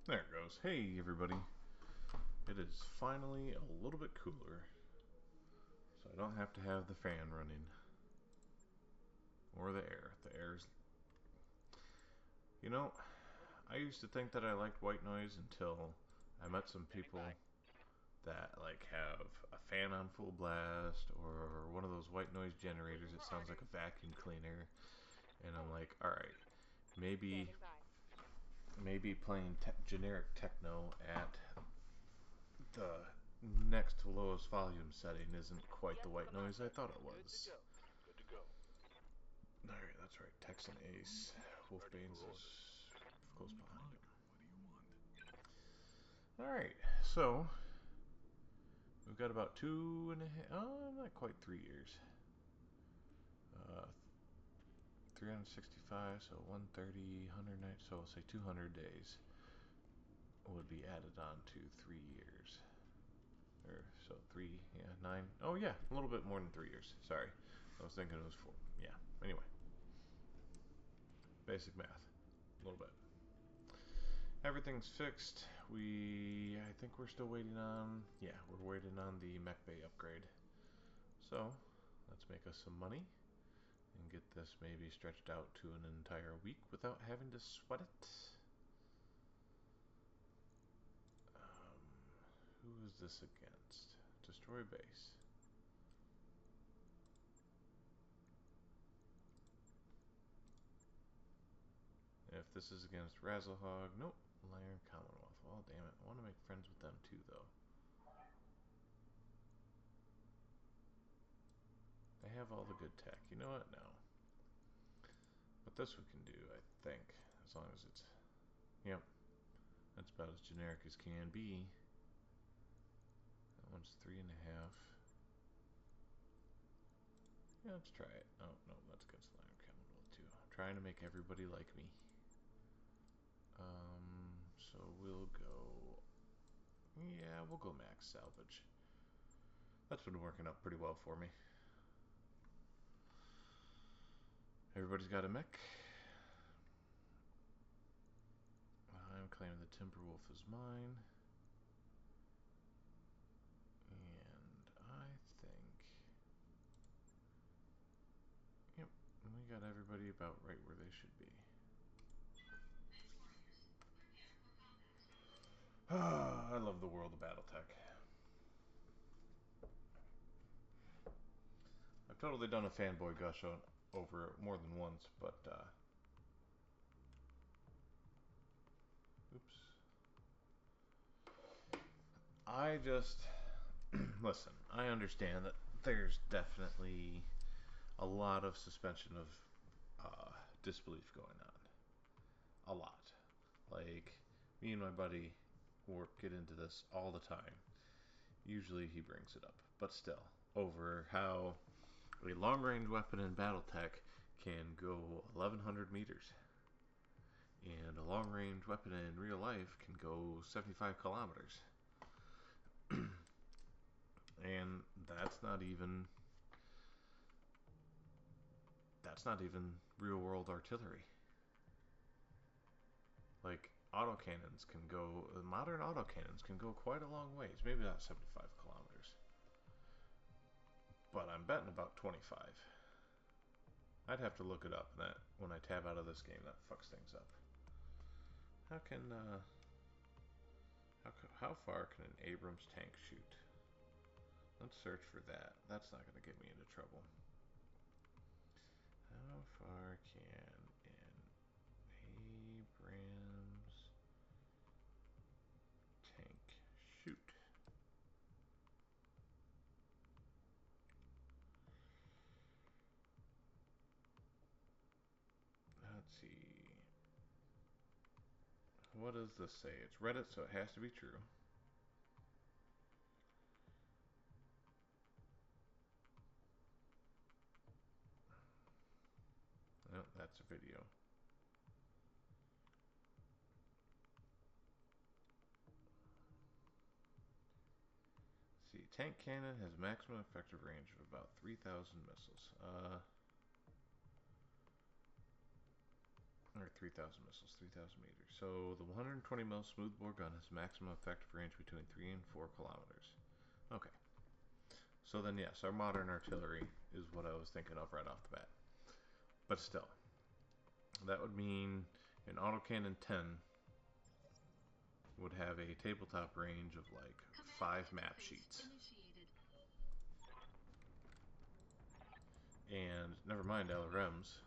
There it goes. Hey, everybody. It is finally a little bit cooler, so I don't have to have the fan running. Or the air. The air's... You know, I used to think that I liked white noise until I met some people that, like, have a fan on full blast, or one of those white noise generators that sounds like a vacuum cleaner, and I'm like, alright, maybe... Maybe playing generic techno at the next to lowest volume setting isn't quite the white noise I thought it was. Alright, that's right. Texan Ace. Wolfbane's is close behind him. Alright, so we've got about 2.5, not quite 3 years. Uh, 365, so 130, 190, so we'll say 200 days would be added on to 3 years. Or, so 3, yeah, 9. Oh, yeah, a little bit more than 3 years. Sorry. I was thinking it was 4. Yeah, anyway. Basic math. A little bit. Everything's fixed. I think we're still waiting on, yeah, we're waiting on the mech bay upgrade. So, let's make us some money and get this maybe stretched out to an entire week without having to sweat it. Who is this against? Destroy base. If this is against Razzlehog, nope. Lion Commonwealth. Well, damn it. I want to make friends with them too, though. They have all the good tech. You know what? No. But this we can do, I think. As long as it's... Yep. That's about as generic as can be. That one's 3.5. Yeah, let's try it. Oh, no, that's against Lion Commonwealth too. I'm trying to make everybody like me. So we'll go... Yeah, we'll go max salvage. That's been working out pretty well for me. Everybody's got a mech. I'm claiming the Timberwolf is mine. And I think... Yep, we got everybody about right where they should be. I love the world of BattleTech. I've totally done a fanboy gush over it more than once, but oops. I just listen. I understand that there's definitely a lot of suspension of disbelief going on. A lot. Like me and my buddy work get into this all the time. Usually he brings it up, but still, over how a long-range weapon in BattleTech can go 1,100 meters, and a long-range weapon in real life can go 75 kilometers. And that's not even real-world artillery. Like autocannons can go, modern autocannons can go quite a long ways. Maybe not 75 kilometers, but I'm betting about 25. I'd have to look it up. That when I tab out of this game, that fucks things up. How can how far can an Abrams tank shoot? Let's search for that. That's not going to get me into trouble. How far can an Abrams tank shoot? Let's see. What does this say? It's Reddit, so it has to be true. No, that's a video. See, tank cannon has maximum effective range of about 3,000 missiles. Or 3,000 missiles, 3,000 meters. So the 120 mil smoothbore gun has maximum effective range between 3 and 4 kilometers. Okay. So then yes, our modern artillery is what I was thinking of right off the bat. But still, that would mean an autocannon 10 would have a tabletop range of like 5 map sheets. And never mind LRMs.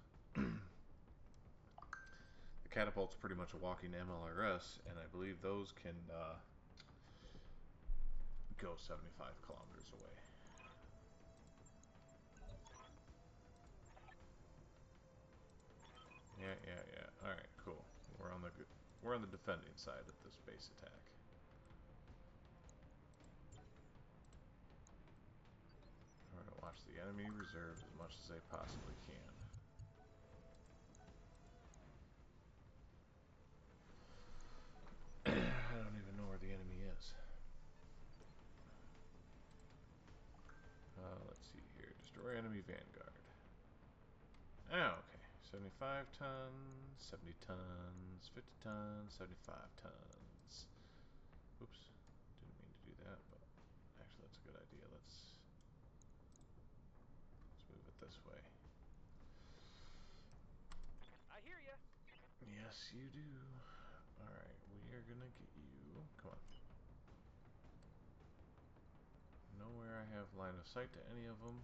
The catapult's pretty much a walking MLRS, and I believe those can go 75 kilometers away. Yeah. Alright, cool. We're on the defending side of this base attack. We're gonna watch the enemy reserves as much as they possibly can. I don't even know where the enemy is. Let's see here. Destroy enemy vanguard. Oh, okay. 75 tons, 70 tons, 50 tons, 75 tons. Oops. Didn't mean to do that, but actually that's a good idea. Let's move it this way. I hear ya. Yes, you do. Alright, we are gonna get you. Come on. Nowhere I have line of sight to any of them.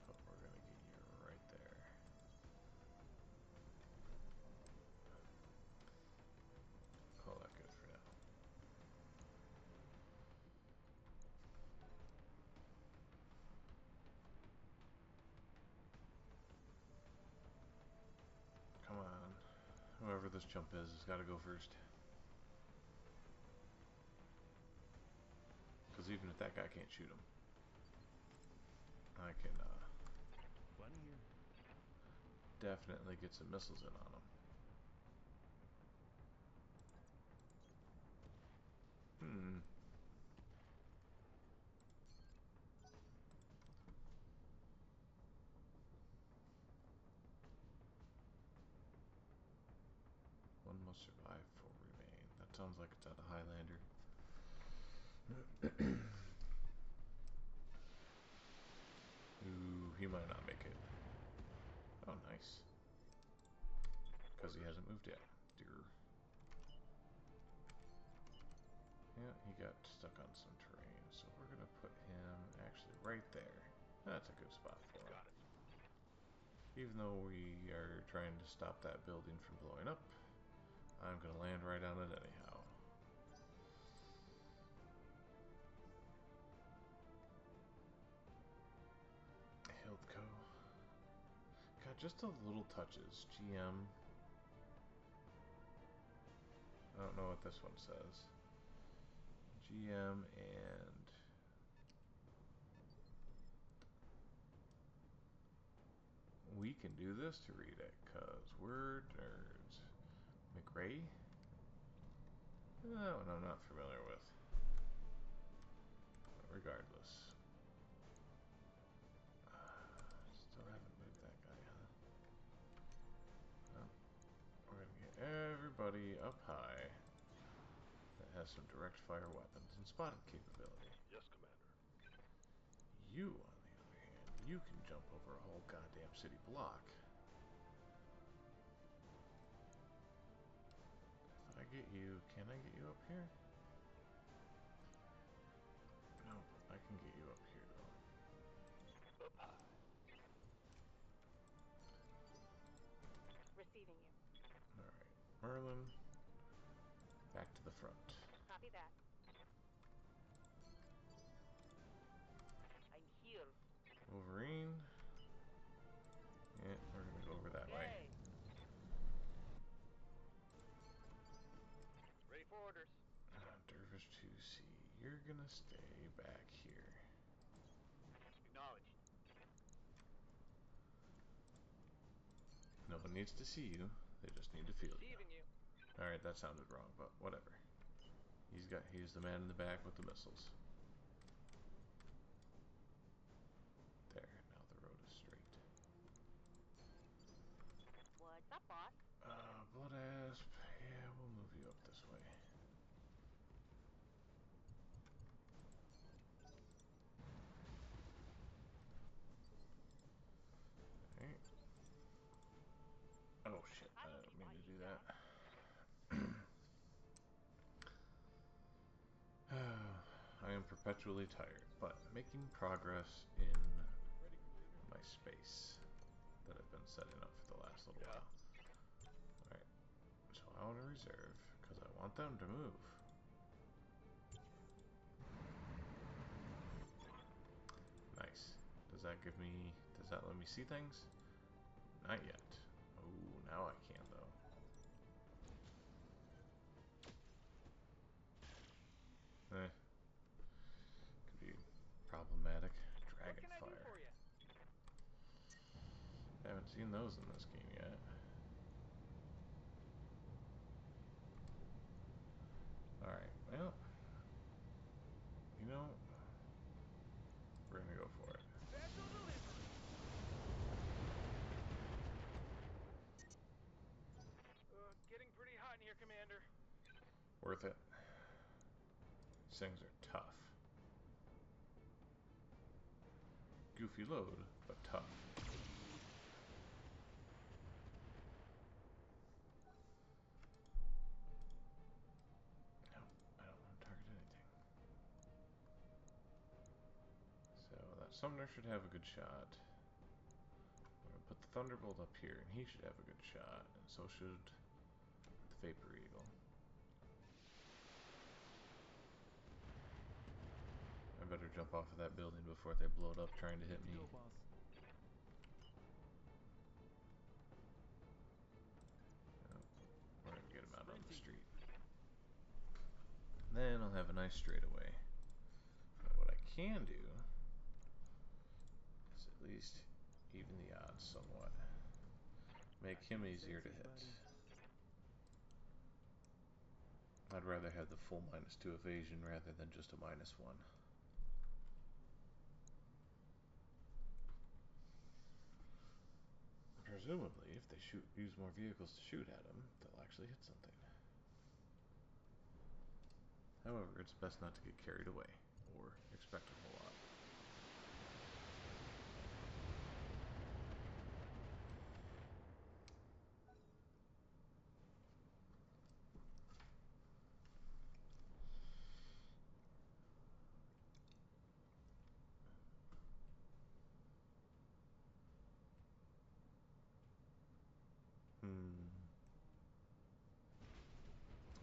But we're gonna get you right there. Call that good for now. Come on. Whoever this chump is has got to go first. Because even if that guy can't shoot him, I can definitely get some missiles in on him. One must survive, four remain. That sounds like it's at a Highlander. Ooh, he might not make it. Oh, nice. Because he hasn't moved yet. Dear. Yeah, he got stuck on some terrain, so we're going to put him actually right there. That's a good spot for him. Even though we are trying to stop that building from blowing up, I'm going to land right on it anyhow. Hildco. God, just the little touches. GM. I don't know what this one says. GM and... we can do this to read it, because we're nerds. McRae? That one I'm not familiar with. But regardless. Still haven't moved that guy, huh? No. We're gonna get everybody up high that has some direct fire weapons and spotting capability. Yes, Commander. You, on the other hand, you can jump over a whole goddamn city block. If I get you, can I get you up here? No, I can get you up here though. Up high. Receiving you. Alright, Merlin, back to the front. Copy that. I'm here. Wolverine. Yeah, we're gonna go over that way. Ready for orders. Dervish 2C, you're gonna stay back here. Acknowledged. No one needs to see you, they just need to feel you. Receiving you. Alright, that sounded wrong, but whatever. He's the man in the back with the missiles. There, now the road is straight. What perpetually tired, but making progress in my space that I've been setting up for the last little while. Alright, so I want to reserve, because I want them to move. Nice. Does that let me see things? Not yet. Oh, now I can though. Could be problematic. Dragonfire. I haven't seen those in this game yet. Alright, well, you know, we're gonna go for it. Getting pretty hot in here, Commander. Worth it. These things are tough. Goofy load, but tough. No, I don't want to target anything. So that summoner should have a good shot. I'm gonna put the thunderbolt up here, and he should have a good shot, and so should the vapor eagle. I better jump off of that building before they blow it up trying to hit me. We're gonna get him out on the street. Then I'll have a nice straightaway. But what I can do is at least even the odds somewhat. Make him easier to hit. I'd rather have the full -2 evasion rather than just a -1. Presumably, if they use more vehicles to shoot at him, they'll actually hit something. However, it's best not to get carried away, or expect a whole lot.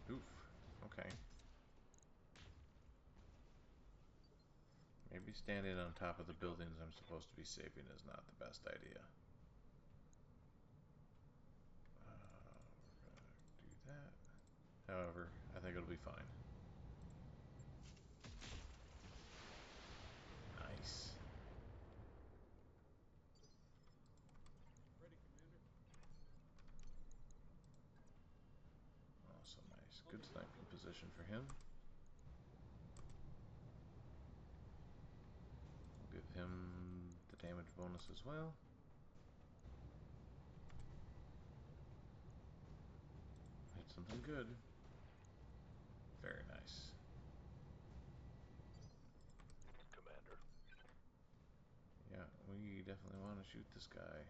Oof. Okay. Maybe standing on top of the buildings I'm supposed to be saving is not the best idea. We're gonna do that. However, I think it'll be fine. Nice. Also nice. Good sniping position for him. We'll give him the damage bonus as well. Hit something good. Very nice. Commander. Yeah, we definitely want to shoot this guy.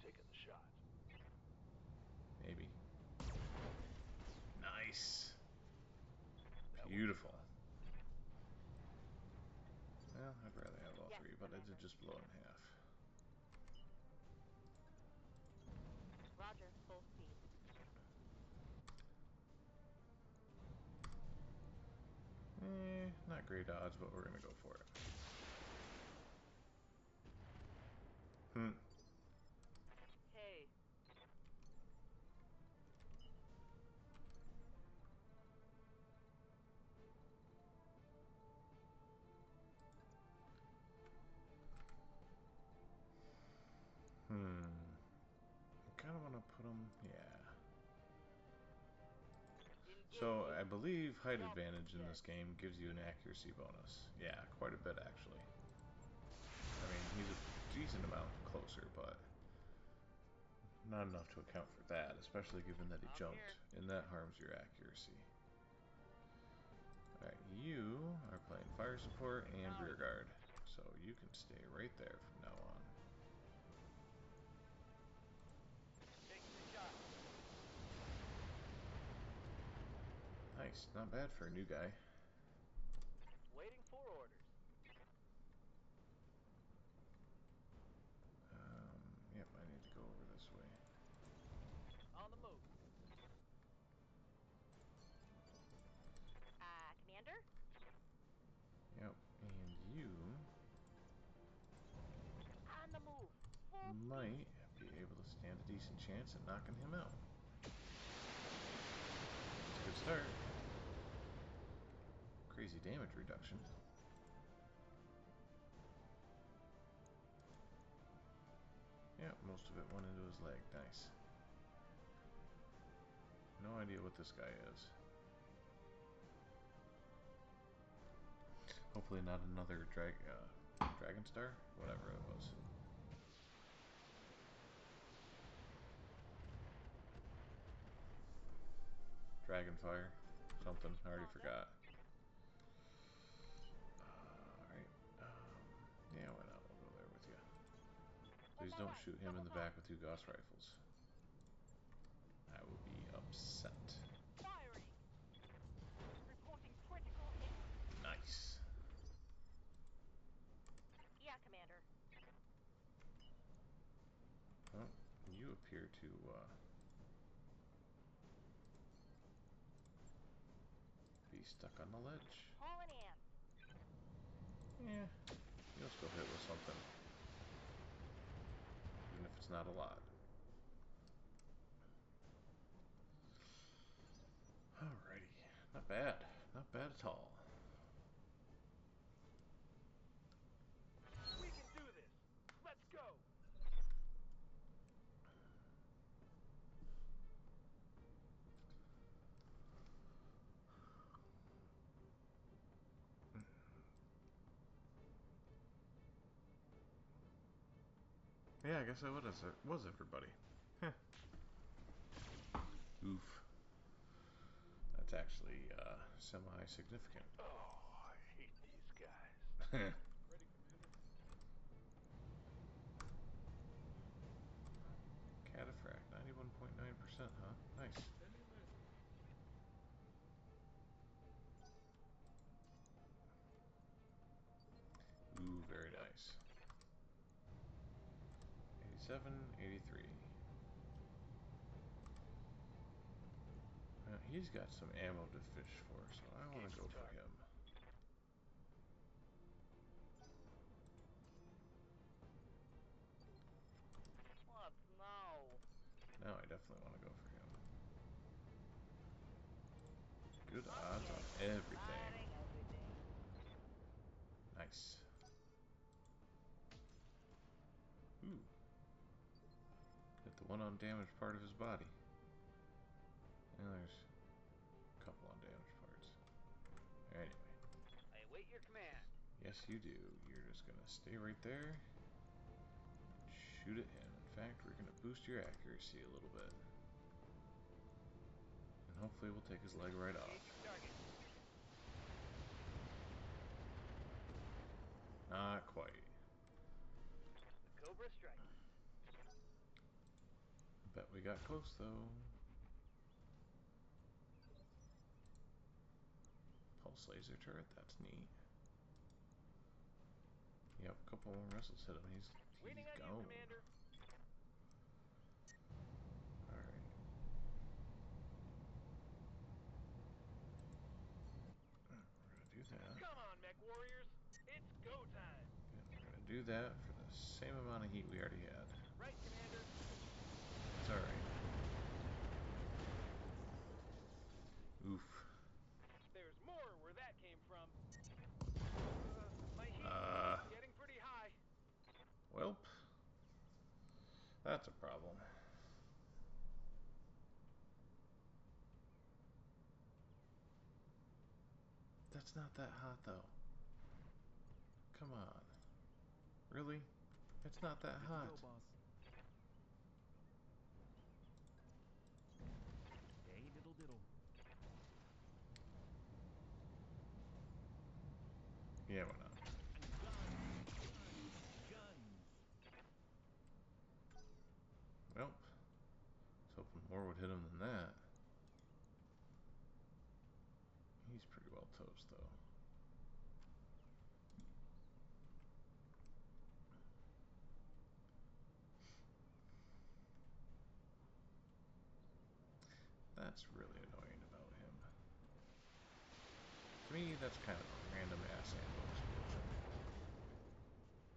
Taking the shot. Maybe. Nice. Beautiful. Well, I'd rather have all three, but I did just blow it in half. Roger, full speed. Not great odds, but we're gonna go for it. Hey. I kind of want to put him, yeah. Engage. So, I believe height advantage in this game gives you an accuracy bonus. Yeah, quite a bit actually. I mean, he's a decent amount closer, but not enough to account for that, especially given that he jumped, and that harms your accuracy. Alright, you are playing fire support and rear guard, so you can stay right there from now on. Nice, not bad for a new guy. might be able to stand a decent chance at knocking him out. It's a good start. Crazy damage reduction. Yeah, most of it went into his leg. Nice. No idea what this guy is. Hopefully not another Dragon Star? Whatever it was. Dragonfire. Something. I already forgot. Alright. Yeah, why not? We'll go there with you. Please don't shoot him in the back with 2 Gauss rifles. I will be upset. Firing. Reporting critical hit. Nice. Yeah, Commander. Well, you appear to, be stuck on the ledge. Hauling in. Yeah. You'll still hit with something. Even if it's not a lot. Alrighty. Not bad. Not bad at all. We can do this. Let's go. Yeah, I guess I was everybody. Heh. Oof. That's actually, semi-significant. Oh, I hate these guys. Ready, Commander? Cataphract, 91.9%, huh? Nice. Ooh, very nice. 87, 83. He's got some ammo to fish for, so I want to go for him. What? No. Now I definitely want to go for him. Good odds on everything. Firing everything. Nice. Ooh. Hit the one undamaged part of his body. And there's a couple undamaged parts. Anyway. I await your command. Yes, you do. You're just gonna stay right there. Shoot at him. In fact, we're gonna boost your accuracy a little bit. And hopefully we'll take his leg right off. Target. Not quite. The Cobra strike. Bet we got close though. Pulse laser turret, that's neat. Yep, a couple more missiles hit him. He's Waiting on gone. you, Commander. Alright. We're gonna do that. Come on, mech warriors. It's go time. And we're gonna do that for the same amount of heat we already had. Right, Commander. It's alright. Oof. There's more where that came from. My heat is getting pretty high. Welp. That's a problem. That's not that hot though. Come on. Really? It's not that hot. Go, boss. Hey, diddle diddle. Yeah, why not? Guns. Well, I was hoping more would hit him than that. He's pretty well toast though. That's really annoying about him. To me, that's kind of a random ass ammo explosion.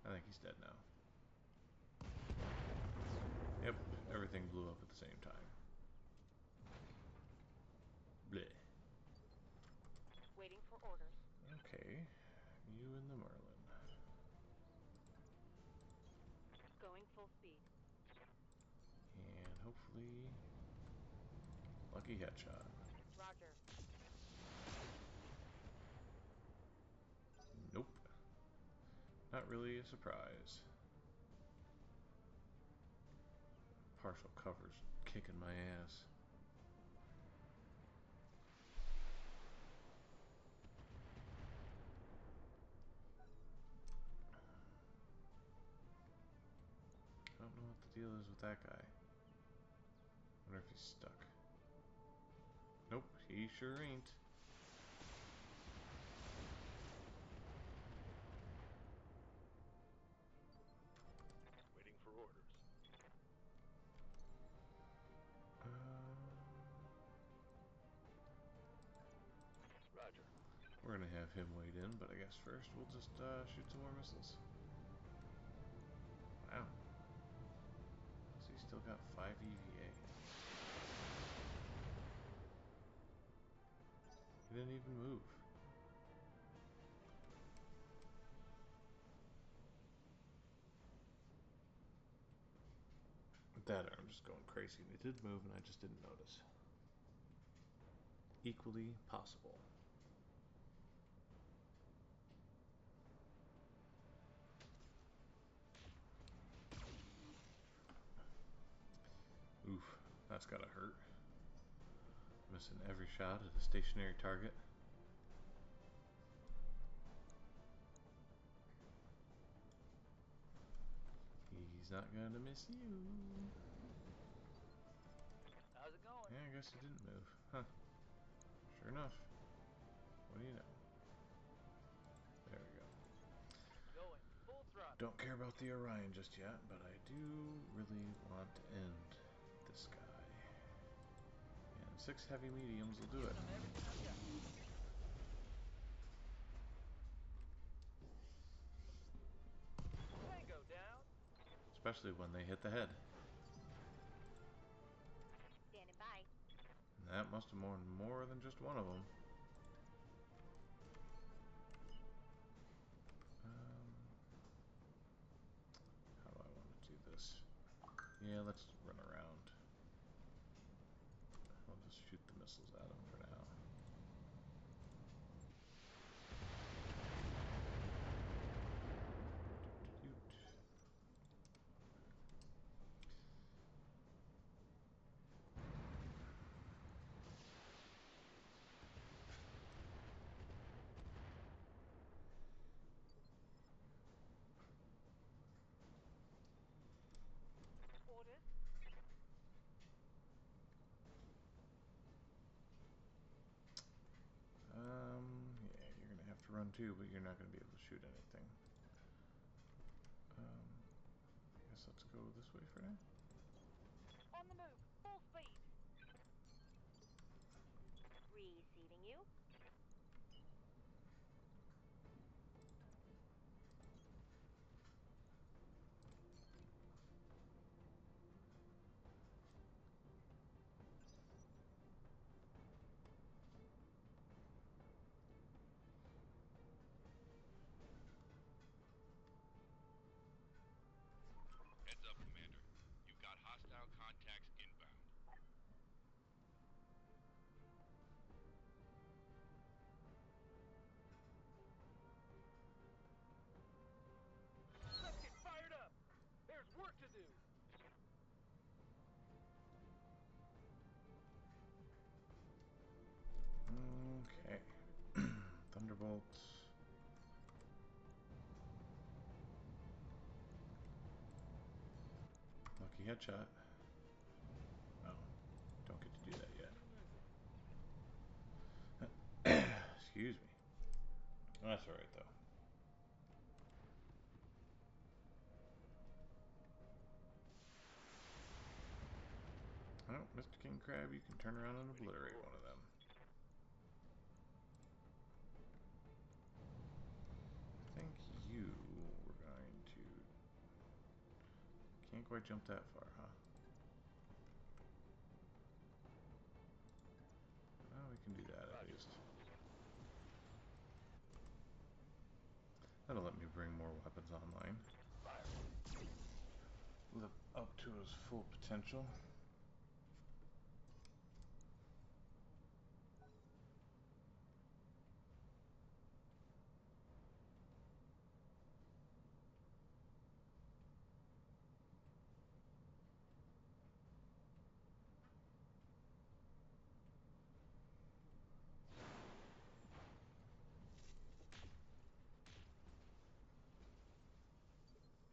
I think he's dead now. everything blew up at the same time. Bleh. Waiting for orders. Okay, you and the Merlin. Going full speed. And hopefully, lucky headshot. Roger. Nope. Not really a surprise. Partial cover's kicking my ass. I don't know what the deal is with that guy. Wonder if he's stuck. Nope, he sure ain't. Waiting for orders. Roger. We're gonna have him wait in, but I guess first we'll just shoot some more missiles. Wow. So he's still got 5 EVA. He didn't even move. That or I'm just going crazy. They did move and I just didn't notice. Equally possible. Oof, that's gotta hurt. Missing every shot at a stationary target. He's not gonna miss you. How's it going? Yeah, I guess he didn't move. Huh. Sure enough. What do you know? There we go. Going full throttle. Don't care about the Orion just yet, but I do really want to end this guy. And 6 heavy mediums will do it. Giving 'em everything I've got. Tango down. Especially when they hit the head. Standing by. And that must have worn more than just one of them. How do I want to do this? Yeah, let's run around. I'll just shoot the missiles at him for now. Orders. Yeah, you're gonna have to run too, but you're not gonna be able to shoot anything. I guess let's go this way for now. On the move. Full speed. Receiving you. Heads up, Commander. You've got hostile contacts inbound. Let's get fired up. There's work to do. Okay. Thunderbolt. Lucky headshot. Oh, don't get to do that yet. Excuse me. That's alright though. Oh, Mr. King Crab, you can turn around and obliterate one of them. I think you were going to... Can't quite jump that far, huh? bring more weapons online. Live up to his full potential.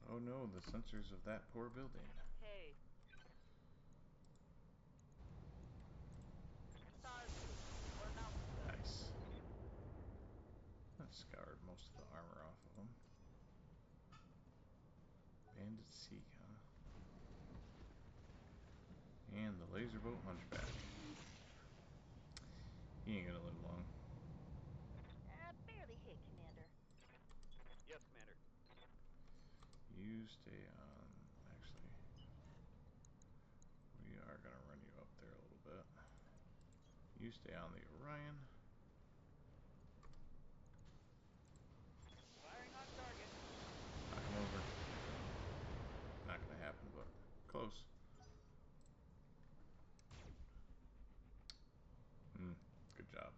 Oh no, the sensors of that poor building. Hey. Nice. That scoured most of the armor off of him. Bandit Sea, huh? And the laser boat hunchback. He ain't gonna live long. Barely hit, Commander. Yes, Commander. You stay on. Actually, we are gonna run you up there a little bit. You stay on the Orion. Firing on target. Knock him over. Not gonna happen, but close. Good job.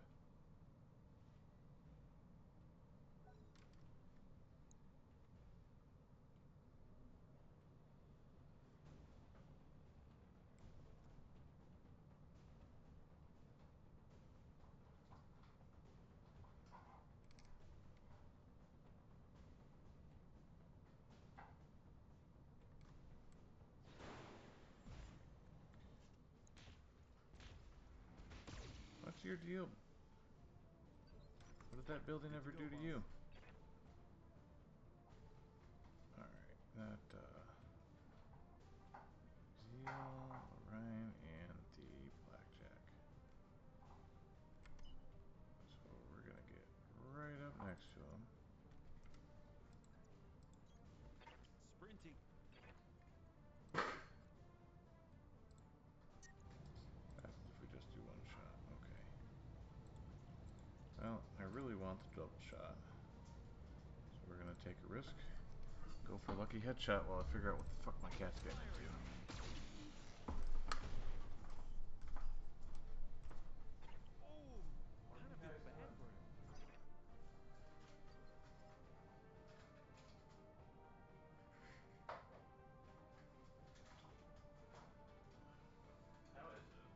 What's your deal? What did that building ever do to you? Alright, that, Zeal, Orion, and the Blackjack. So we're gonna get right up next to him. Sprinting. Happens if we just do one shot. Okay. Well, I really want the double shot. So we're gonna take a risk. Go for a lucky headshot while I figure out what the fuck my cat's getting into. Oh, kind of feel bad for him. How is it?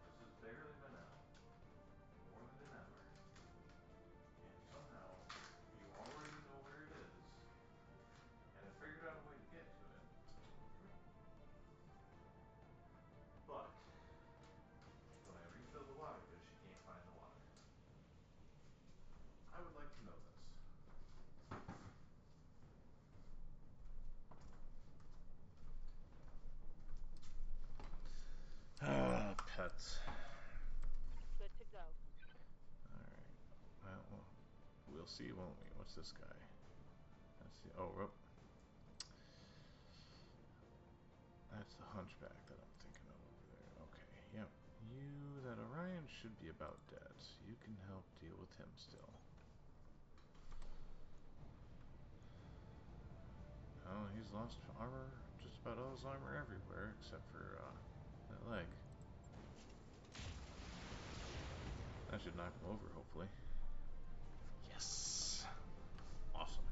This has barely been out. More than an hour. And somehow, you already know where it is. And have figured out a way to get to it. But when I refill the water dish, you can't find the water. I would like to know this. Ah, pets. Good to go. Alright. Well, we'll see, won't we? What's this guy? That's the. Oh, rope. That's the hunchback that I'm thinking of over there. Okay, yep. You, that Orion should be about dead. So you can help deal with him still. Oh, he's lost armor, just about all his armor everywhere, except for that leg. That should knock him over, hopefully. Yes! Awesome.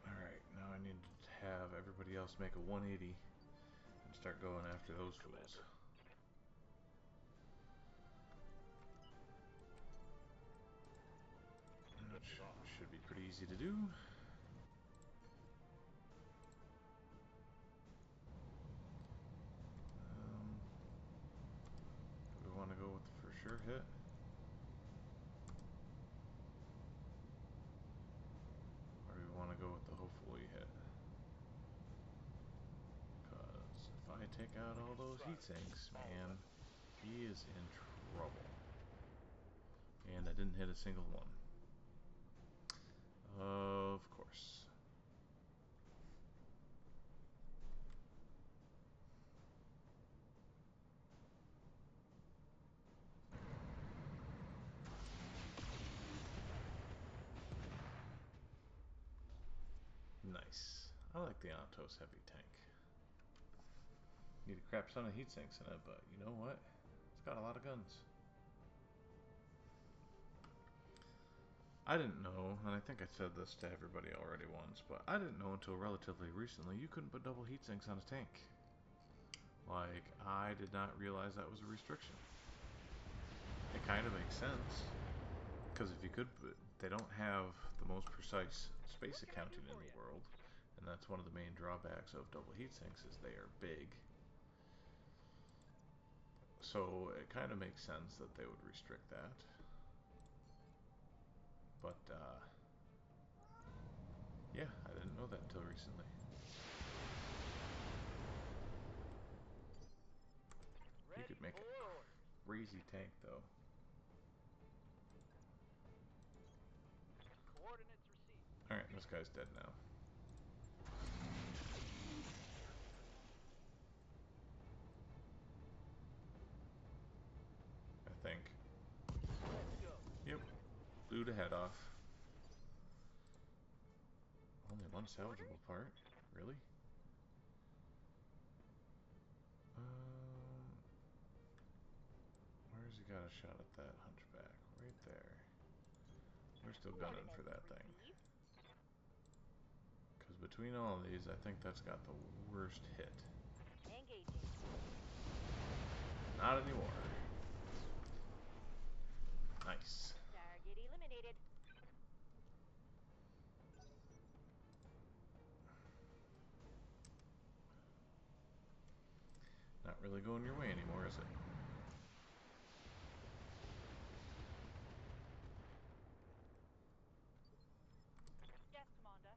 Alright, now I need to have everybody else make a 180 and start going after those fools. Which should be pretty easy to do. Do we want to go with the for sure hit? Or do we want to go with the hopefully hit? Because if I take out all those heat sinks, man, he is in trouble. And I didn't hit a single one. Of course. I like the Ontos heavy tank. Need a crap ton of heat sinks in it, but you know what? It's got a lot of guns. I didn't know, and I think I said this to everybody already once, but I didn't know until relatively recently you couldn't put double heat sinks on a tank. Like, I did not realize that was a restriction. It kind of makes sense, because if you could, they don't have the most precise space accounting in the world, and that's one of the main drawbacks of double heat sinks is they are big. So it kind of makes sense that they would restrict that. But, yeah, I didn't know that until recently. You could make a crazy tank, though. Coordinates received. Alright, this guy's dead now. I think. Let's go. Yep. Blew the head off. Only one salvageable part? Really? Where's he got a shot at that hunchback? Right there. We're still gunning for that thing. Because between all of these, I think that's got the worst hit. Engaging. Not anymore. Nice. Target eliminated. Not really going your way anymore, is it? Yes, Commander.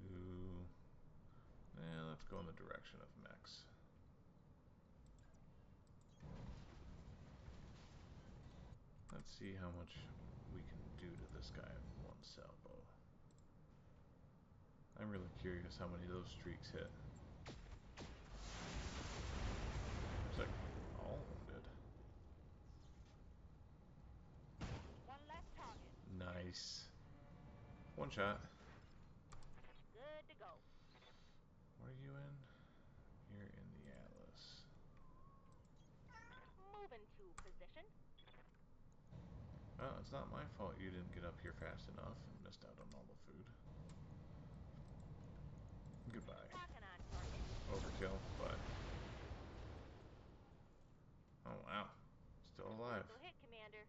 Ooh. Let's go in the direction of mechs. Let's see how much we can do to this guy with one salvo. I'm really curious how many of those streaks hit. Looks like all of them did. One last target. Nice. One shot. Good to go. What are you in? You're in the Atlas. Moving to position. Well, it's not my fault you didn't get up here fast enough and missed out on all the food. Goodbye. Locking on target. Overkill, but... Oh, wow. Still alive. Critical hit, Commander.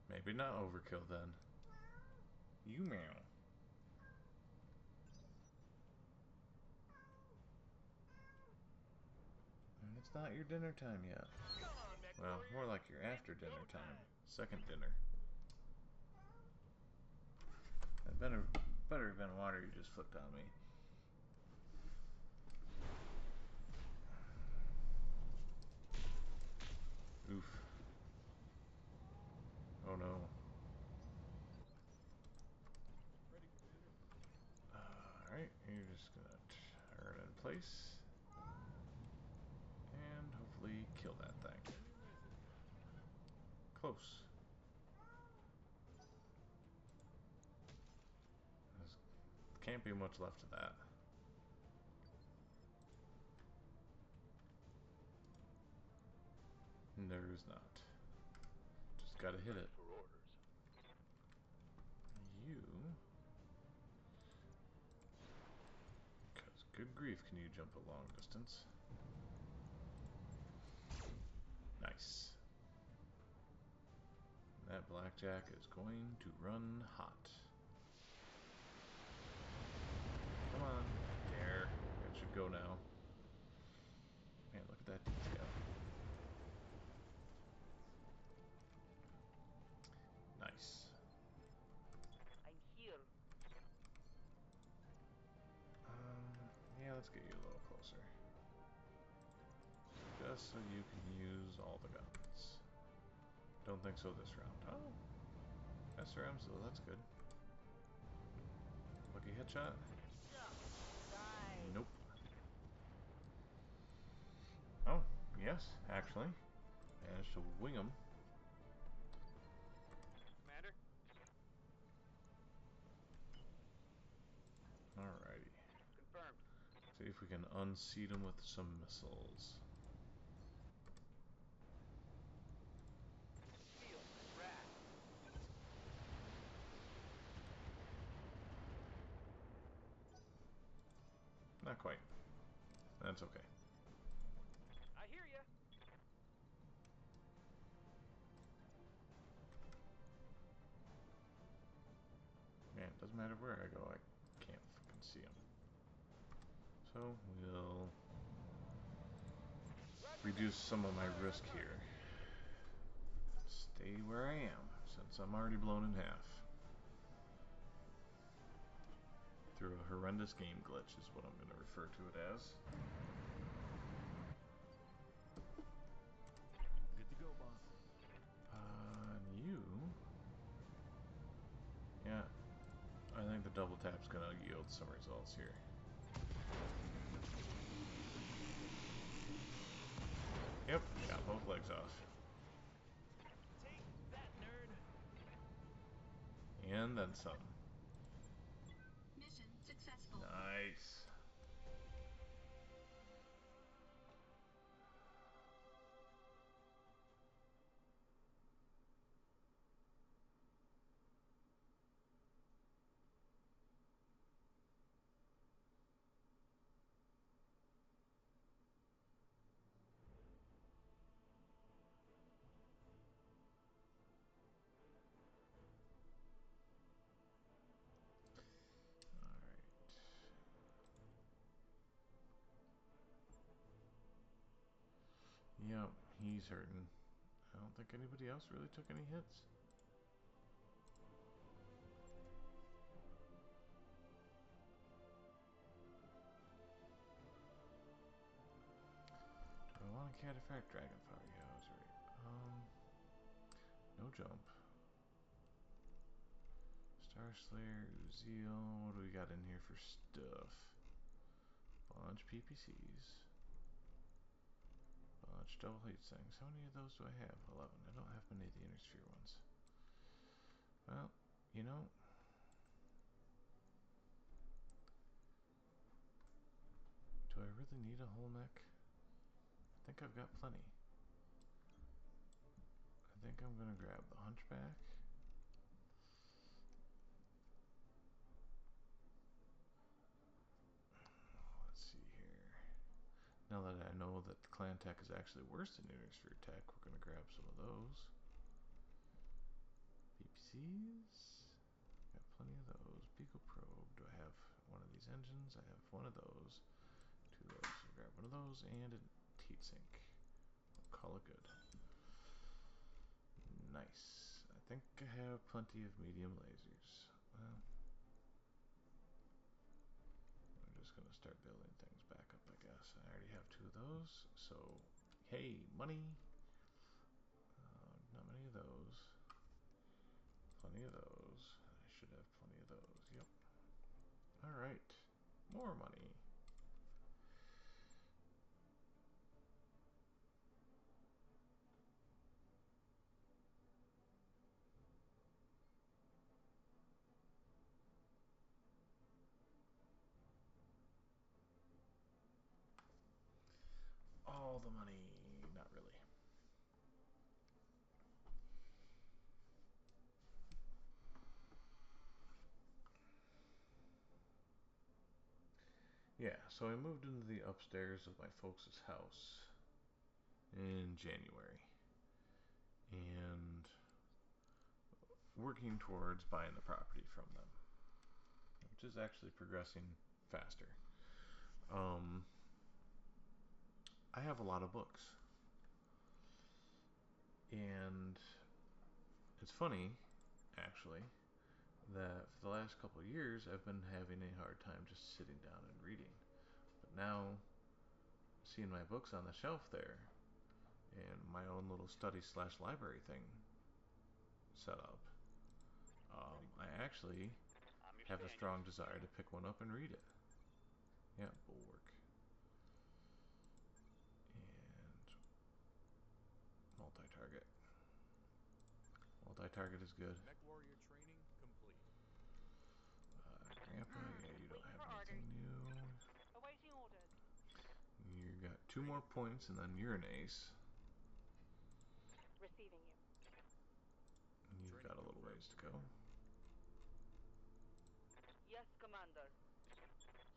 Maybe not overkill then. You meow. And it's not your dinner time yet. Come on, mech Well, warriors. more like your after It's dinner go time. time. Second dinner. That better have been water you just flipped on me. Oof. Oh no. Ready, Commander. Alright, you're just gonna turn in place. And hopefully kill that thing. Send me a message. Close. There can't be much left of that. There's not. Just gotta hit it. For orders. You... Because good grief, can you jump a long distance? Nice. That blackjack is going to run hot. Come on. There. It should go now. Man, look at that detail. Nice. I'm here. Yeah, let's get you a little closer. Just so you can use all the guns. Don't think so this round. Oh. SRMs though, that's good. Lucky headshot? Die. Nope. Oh, yes, actually. Managed to wing him. Commander. See if we can unseat them with some missiles. Shield rat. Not quite. That's okay. I hear ya. Man, it doesn't matter where I go, I can't fucking see them. So we'll reduce some of my risk here. Stay where I am, since I'm already blown in half. Through a horrendous game glitch is what I'm going to refer to it as. Good to go, boss. You... Yeah, I think the double tap's going to yield some results here. Yep, chop both legs off. Take that, nerd. And then some. Mission successful. Nice. Yep, he's hurting. I don't think anybody else really took any hits. Do I want a cataphract dragonfire? Yeah, I was right. No jump. Star Slayer, Zeal. What do we got in here for stuff? Bunch PPCs. Bunch double heat things. How many of those do I have? 11. I don't have many of the inner sphere ones. Well, you know, do I really need a whole mech? I think I've got plenty. I think I'm gonna grab the Hunchback. Let's see here. Now that I know that the clan tech is actually worse than inner sphere tech, we're gonna grab some of those. BPCs. Got plenty of those. Pico Probe. Do I have one of these engines? I have one of those. Two of those. I'll grab one of those and a heat sink. I'll call it good. Nice. I think I have plenty of medium lasers. Well, I'm just gonna start building things back up, I guess. I already have two of those, so hey, money. Not many of those. Plenty of those. I should have plenty of those. Yep. Alright. More money. All the money. Not really. Yeah, so I moved into the upstairs of my folks' house in January. And working towards buying the property from them, which is actually progressing faster. I have a lot of books. And it's funny, actually, that for the last couple of years I've been having a hard time just sitting down and reading. But now, seeing my books on the shelf there, and my own little study slash library thing set up, I actually have a strong desire to pick one up and read it. Yeah, Bulwark. And multi-target. Multi-target is good. Mech warrior training complete. Grandpa, yeah, you don't have anything new. Awaiting orders. 2 more points, and then you're an ace. Receiving you. And you've got a little ways to go. Yes, Commander.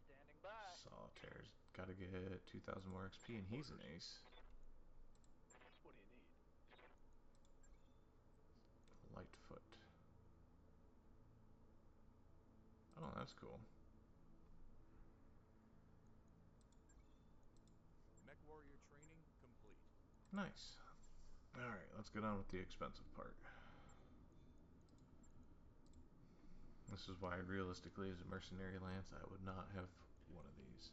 Standing by. Solitaire's got to get 2,000 more XP, and he's an ace. What do you need? Lightfoot. Oh, that's cool. Mech warrior training complete. Nice. Alright, let's get on with the expensive part. This is why, realistically, as a mercenary lance, I would not have one of these.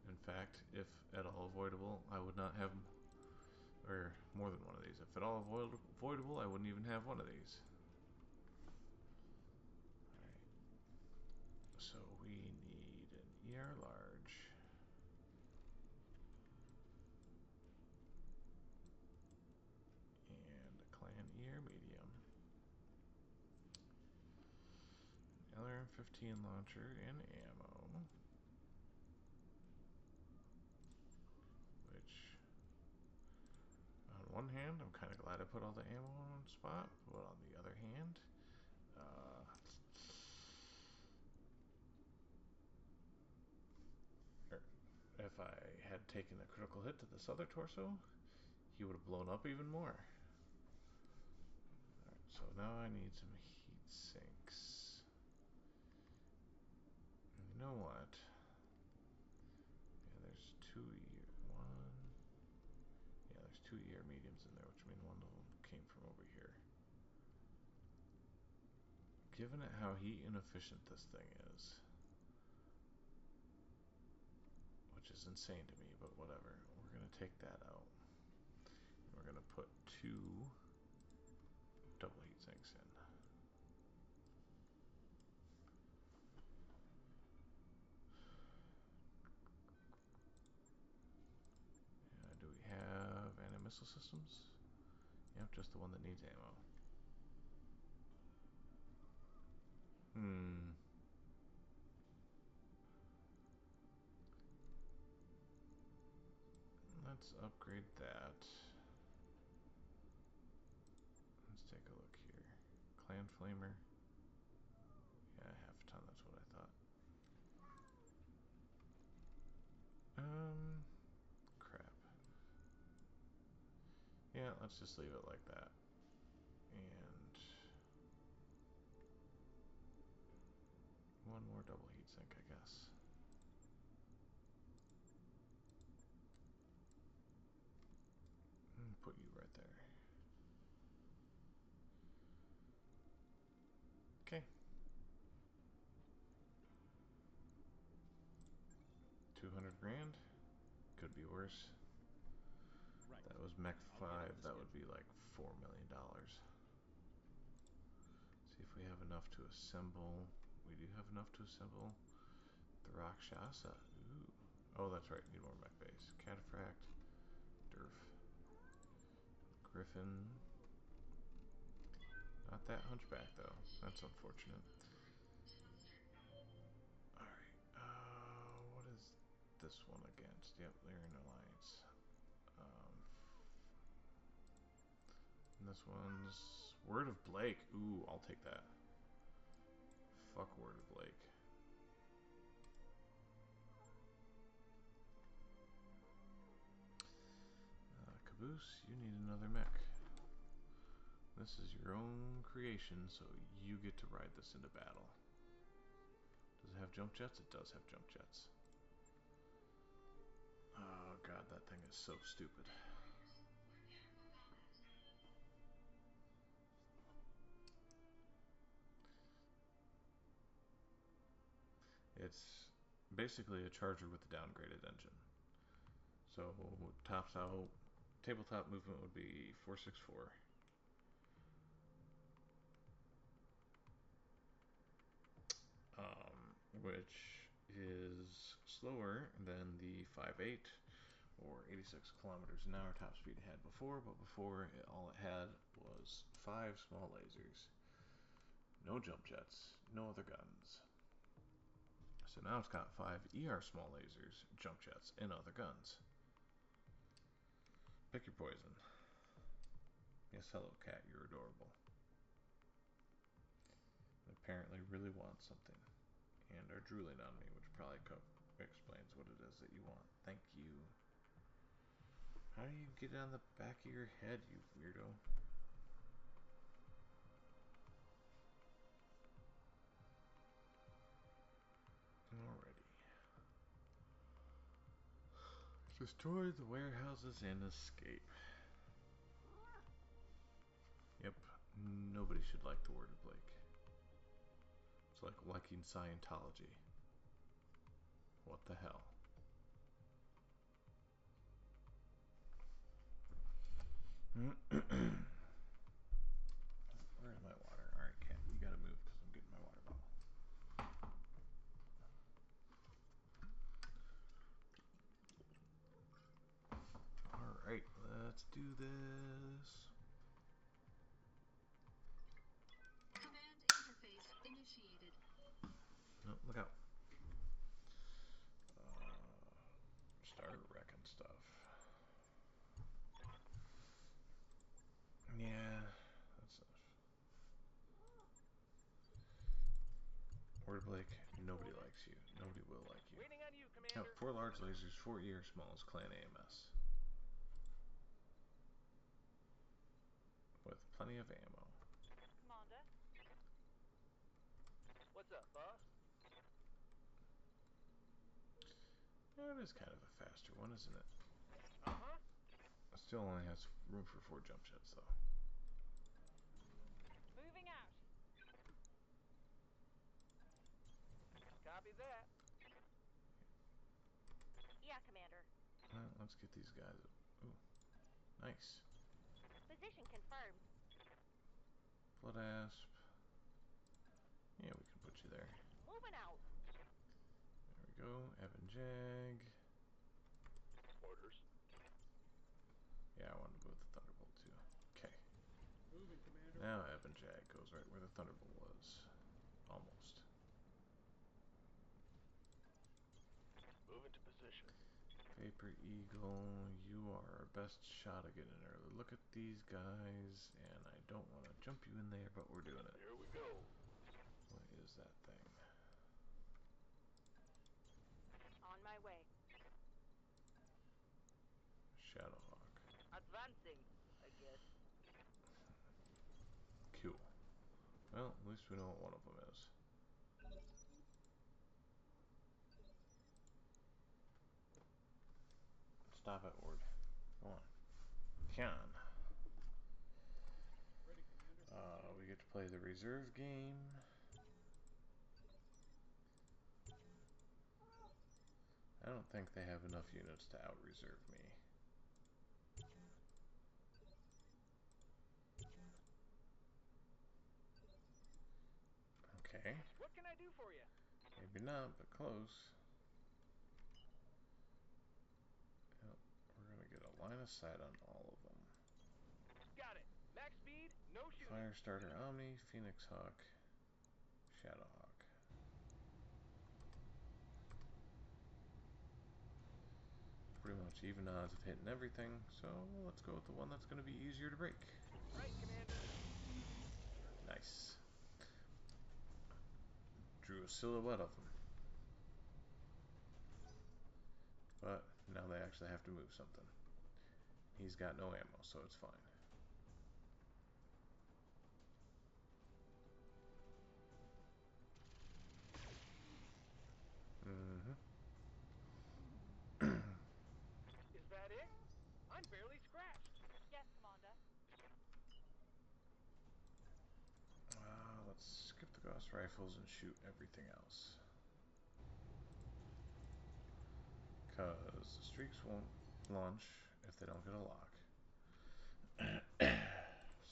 In fact, if at all avoidable, I would not have or more than one of these. If at all avoidable, I wouldn't even have one of these. Alright. So we need an ER large. And a clan ER medium. An LRM-15 launcher and ammo. Which, on one hand, I'm kind of glad I put all the ammo on one spot, but on the other hand, if I had taken a critical hit to this other torso, he would have blown up even more. Alright, so now I need some heat sinks. And you know what? Yeah, there's there's two ER mediums in there, which means one of them came from over here. Given it how heat inefficient this thing is, which is insane to me, but whatever. We're going to take that out. We're going to put 2 double heat sinks in. Do we have anti-missile systems? Yep, just the one that needs ammo. Let's upgrade that. Let's take a look here. Clan Flamer. Yeah, half a ton, that's what I thought. Crap. Yeah, let's just leave it like that. And one more double heatsink, I guess. And put you right there. Okay. 200 grand. Could be worse. Right. That was Mech 5. I'll That would be like $4 million. See if we have enough to assemble. We do have enough to assemble the Rakshasa. Ooh. Oh, that's right. Need more mech base. Cataphract. Durf. Griffin. Not that hunchback, though. That's unfortunate. Alright. What is this one against? Yep, they're in alliance. And this one's Word of Blake. Ooh, I'll take that. Fuck Word of Blake. Caboose, you need another mech. This is your own creation, so you get to ride this into battle. Does it have jump jets? It does have jump jets. Oh god, that thing is so stupid. It's basically a Charger with a downgraded engine. So tops out, tabletop movement would be 464. Which is slower than the 5.8 or 86 kilometers an hour top speed it had before, but before all it had was 5 small lasers. No jump jets, no other guns. So now it's got 5 ER small lasers, jump jets, and other guns. Pick your poison. Yes, hello, cat. You're adorable. Apparently really want something. And are drooling on me, which probably explains what it is that you want. Thank you. How do you get it on the back of your head, you weirdo? Alrighty. Destroy the warehouses and escape. Yep, nobody should like the word of Blake. It's like liking Scientology. What the hell? Where's my water? Alright, cat, you gotta move because I'm getting my water bottle. Alright, let's do this. Command interface initiated. Oh, look out. Start wrecking stuff. Yeah, that's enough. Word of Blake, nobody likes you. Nobody will like you. Waiting on you, Commander. 4 large lasers, 4 ER smalls, clan AMS. With plenty of ammo. Commander. What's up, boss? That is kind of a faster one, isn't it? Uh-huh. It still only has room for 4 jump jets, though. Moving out. Copy that. Yeah, Commander. Well, let's get these guys. Ooh, nice. Position confirmed. Blood asp. Yeah, we can put you there. Moving out. There we go. Evan Jag. Orders. Yeah, I wanted to go with the Thunderbolt too. Okay. Moving, Commander. Now Evan Jag goes right where the Thunderbolt was. Almost. Move into position. Vapor Eagle, you are our best shot at getting in early. Look at these guys, and I don't want to jump you in there, but we're doing it. Here we go. What is that thing? On my way. Shadowhawk. Advancing, I guess. Cool. Well, at least we know what one of them is. Stop it, Ward. Go on. Can. Ready, Commander. We get to play the reserve game. I don't think they have enough units to out-reserve me. Okay. What can I do for you? Maybe not, but close. Yep. We're gonna get a line of sight on all of them. Got it. Max speed, no shooting. Firestarter Omni, Phoenix Hawk, Shadowhawk. Pretty much even odds of hitting everything, so let's go with the one that's going to be easier to break. Right, Commander. Nice. Drew a silhouette of them. But now they actually have to move something. He's got no ammo, so it's fine. Is that it? I'm barely scratched. Yes, Commander. Let's skip the Gauss rifles and shoot everything else. Because the streaks won't launch if they don't get a lock.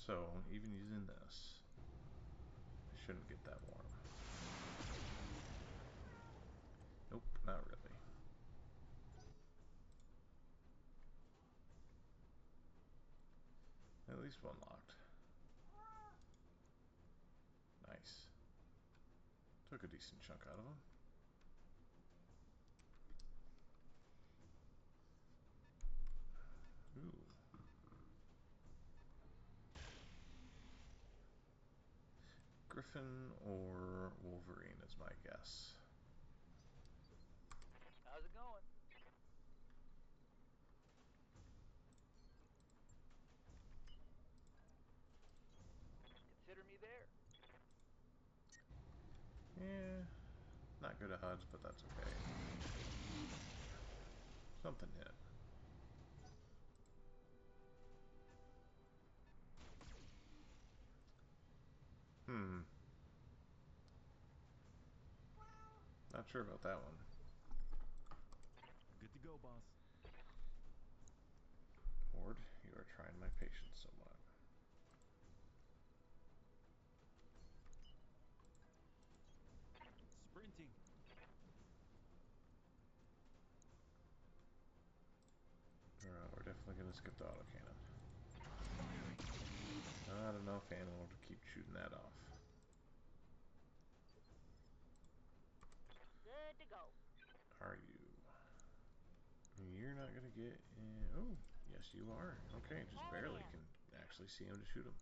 So, even using this, I shouldn't get that warm. Nope, not really. At least one locked. Nice. Took a decent chunk out of him. Ooh, Griffin or Wolverine is my guess. How's it going? Consider me there. Yeah, not good at HUDs, but that's okay. Something hit. Not sure about that one. Good to go, boss. Ward, you are trying my patience somewhat. Sprinting. We're definitely going to skip the autocannon. Not enough ammo to keep shooting that off. Good to go. Are you? You're not going to get in. Oh, yes you are. Okay, just barely can actually see him to shoot him.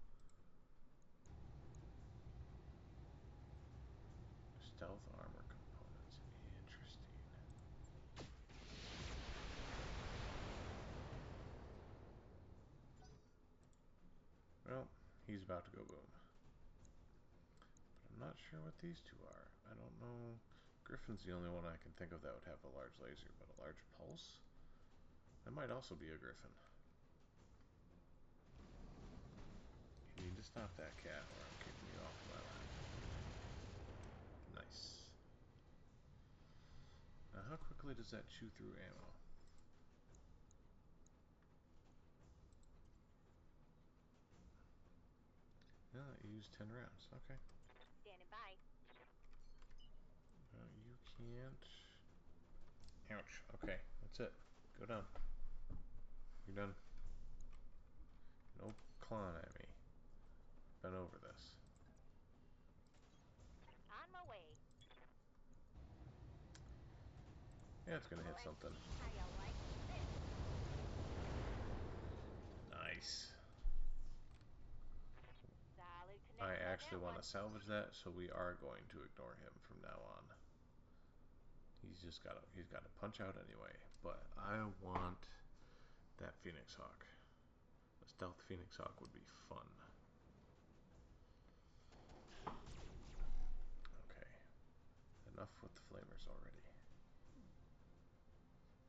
Stealth armor components. Interesting. Well, he's about to go boom. But I'm not sure what these two are. I don't know. Griffin's the only one I can think of that would have a large laser, but a large pulse? That might also be a Griffin. You need to stop that cat or I'm kicking you off my lap. Nice. Now how quickly does that chew through ammo? Yeah, you used 10 rounds. Okay. Standing by. You can't. Ouch. Okay, that's it. Go down. You're done. No clawing at me. Been over this. On my way. Yeah, it's gonna hit something. How you like this? Nice. Solid connection I on actually that want one. to salvage that, so we are going to ignore him from now on. He's got to punch out anyway. But I want that Phoenix Hawk. A stealth Phoenix Hawk would be fun. Okay. Enough with the flamers already.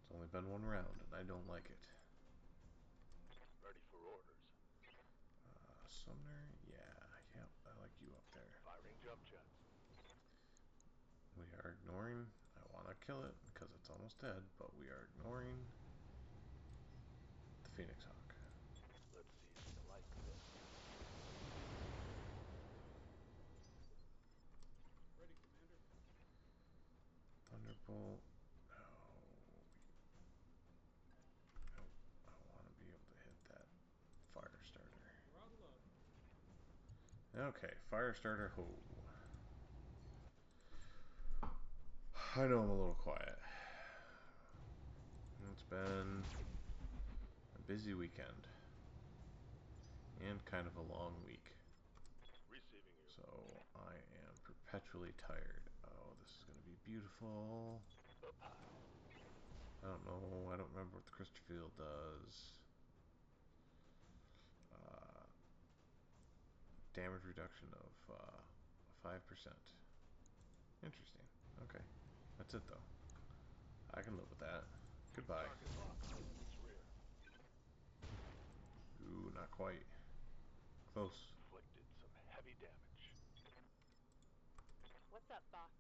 It's only been one round, and I don't like it. Ready for orders. Sumner? Yeah, I like you up there. Firing jump jets. We are ignoring. I want to kill it because it's almost dead, but we are ignoring the Phoenix Hawk. Let's see if you like this. Ready, Commander. Thunderbolt. No. Nope. I want to be able to hit that fire starter. Throttle up. Okay, fire starter. Ho. I know I'm a little quiet. It's been a busy weekend and kind of a long week. Receiving you. So I am perpetually tired. Oh, this is going to be beautiful. I don't know. I don't remember what the crystal field does. Damage reduction of 5%. Interesting. Okay. That's it though. I can live with that. Goodbye. Target locked on its rear. Ooh, not quite. Close. Inflicted some heavy damage. What's up, boss?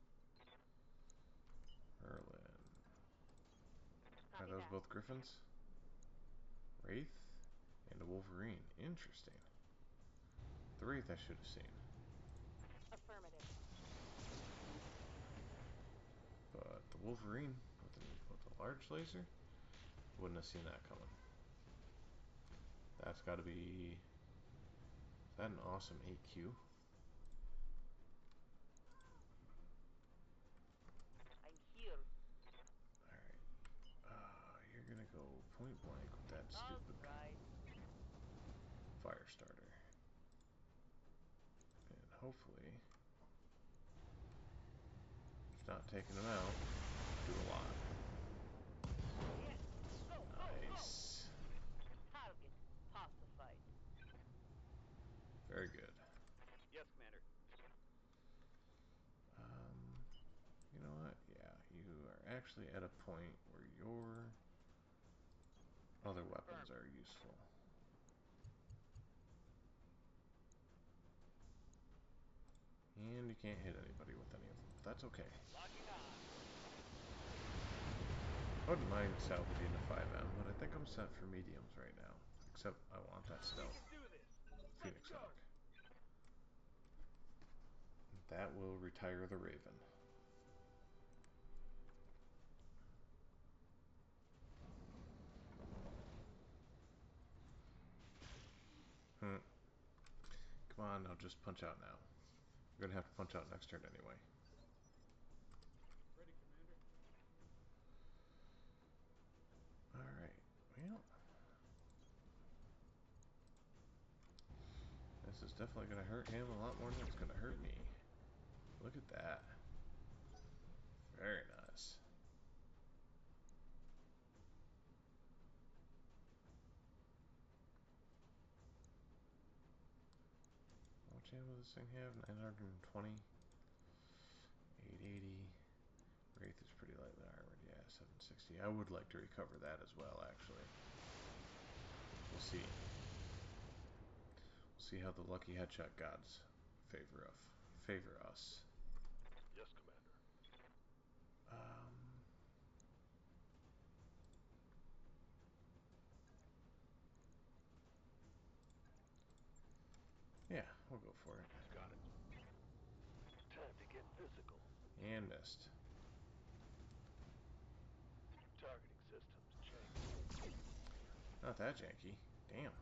Merlin. Are Copy those that. both Griffins? Wraith and a Wolverine. Interesting. The Wraith I should have seen. Affirmative. But the Wolverine with the large laser? Wouldn't have seen that coming. That's got to be... Is that an awesome 8Q? I'm here. Alright. You're gonna go point blank with that All stupid right. fire starter. And hopefully not taking them out do a lot. Yes. Go, go, go. Nice. Target pacified. Very good. Yes, Commander. You know what? Yeah, you are actually at a point where your other weapons are useful. And you can't hit anybody with any of them, but that's okay. Locking on. I wouldn't mind salvaging the 5M, but I think I'm set for mediums right now. Except I want that We stealth can do this. Phoenix Let's go. Hawk. That will retire the Raven. Come on, now just punch out now. You're gonna have to punch out next turn anyway. Ready, Commander. Alright, well. This is definitely gonna hurt him a lot more than it's gonna hurt me. Look at that. Very nice. How much ammo does this thing have? 920. 880. Wraith is pretty lightly armored. Yeah, 760. I would like to recover that as well, actually. We'll see. We'll see how the lucky headshot gods favor us. Yes, Commander. Yeah, we'll go for it. Got it. Time to get physical. And missed. Targeting systems changed. Not that janky. Damn.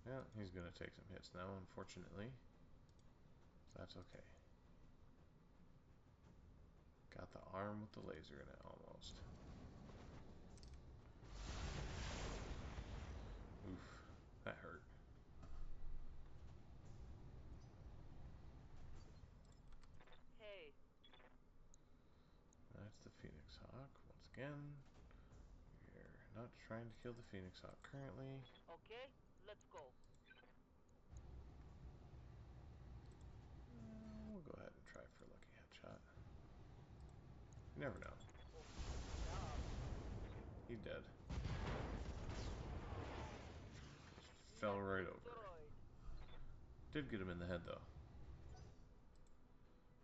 Well, he's gonna take some hits now, unfortunately. That's okay. Got the arm with the laser in it, almost. Oof. That hurt. Hey. That's the Phoenix Hawk. Once again, we're not trying to kill the Phoenix Hawk currently. Okay, let's go. We'll go ahead and try for a lucky headshot. You never know. He's dead. Fell right over. Did get him in the head though.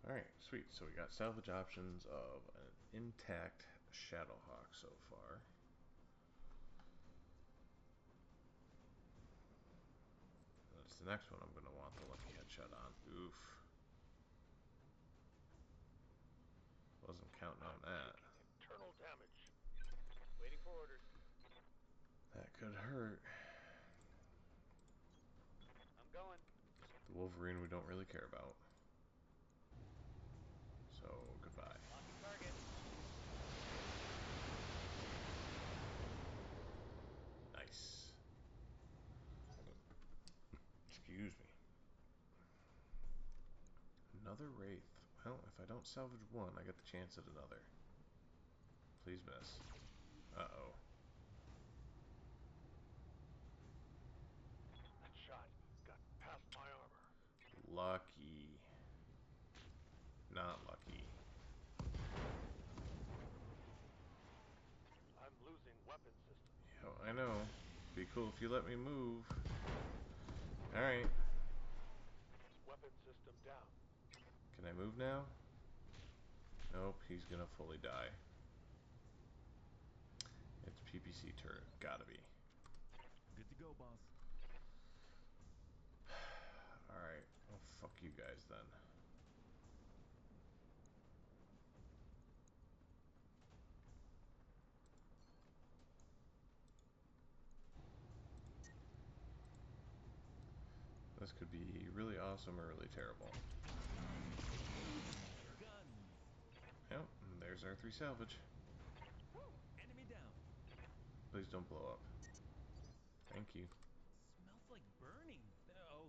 Alright, sweet. So we got salvage options of an intact Shadowhawk so far. That's the next one I'm going to want the lucky headshot on. Oof. Wasn't counting on that. Internal damage. Waiting for orders. That could hurt. I'm going. The Wolverine we don't really care about. So, goodbye. Locking target. Nice. Excuse me. Another Wraith. Well, if I don't salvage one, I get the chance at another. Please miss. Uh-oh. That shot got past my armor. Lucky. Not lucky. I'm losing weapon systems. Yeah, I know. Be cool if you let me move. Alright. Weapon system down. Can I move now? Nope, he's gonna fully die. It's PPC turret. Gotta be. Good to go, boss. Alright, well fuck you guys then. This could be really awesome or really terrible. Guns. Yep, and there's our 3 salvage. Enemy down. Please don't blow up. Thank you. Smells like burning. Oh,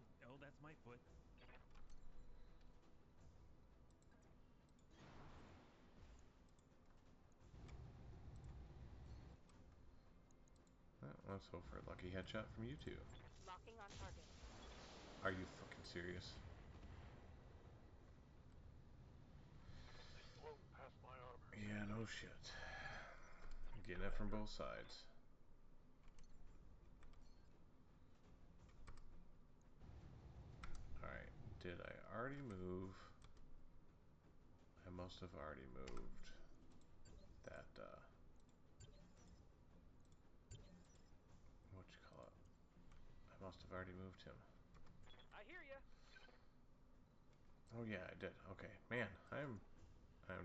Let's hope for a lucky headshot from you two. Locking on target. Are you fucking serious? They float past my armor. Yeah, no shit. Getting it from both sides. Alright, did I already move? I must have already moved that, what you call it? I must have already moved him. I hear ya. Oh yeah, I did. Okay, man, I'm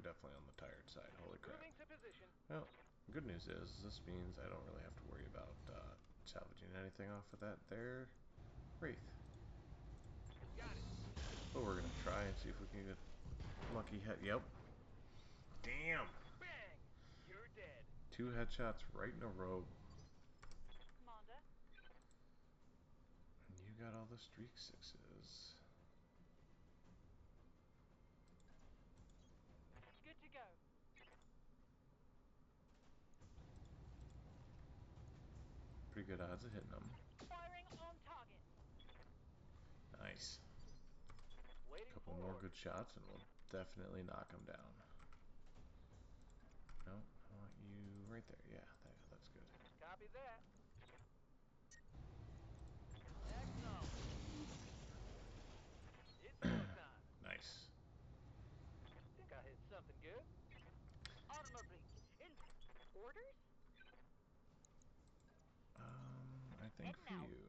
definitely on the tired side. Holy crap. Moving to position. Well, good news is this means I don't really have to worry about salvaging anything off of that there wraith. Got it. But we're gonna try and see if we can get lucky hit. Yep. Damn. Bang! You're dead. 2 headshots right in a row. Commander. And you got all the streak 6s. Good to go. Pretty good odds of hitting them. Firing on target. Nice. Waiting Couple for more orders. good shots and we'll definitely knock them down. No, I want you right there. Yeah, that's good. Copy that. Acknowledge. It's go time. Nice. Think I hit something good. Armor break. In orders? I think Heading for out. you.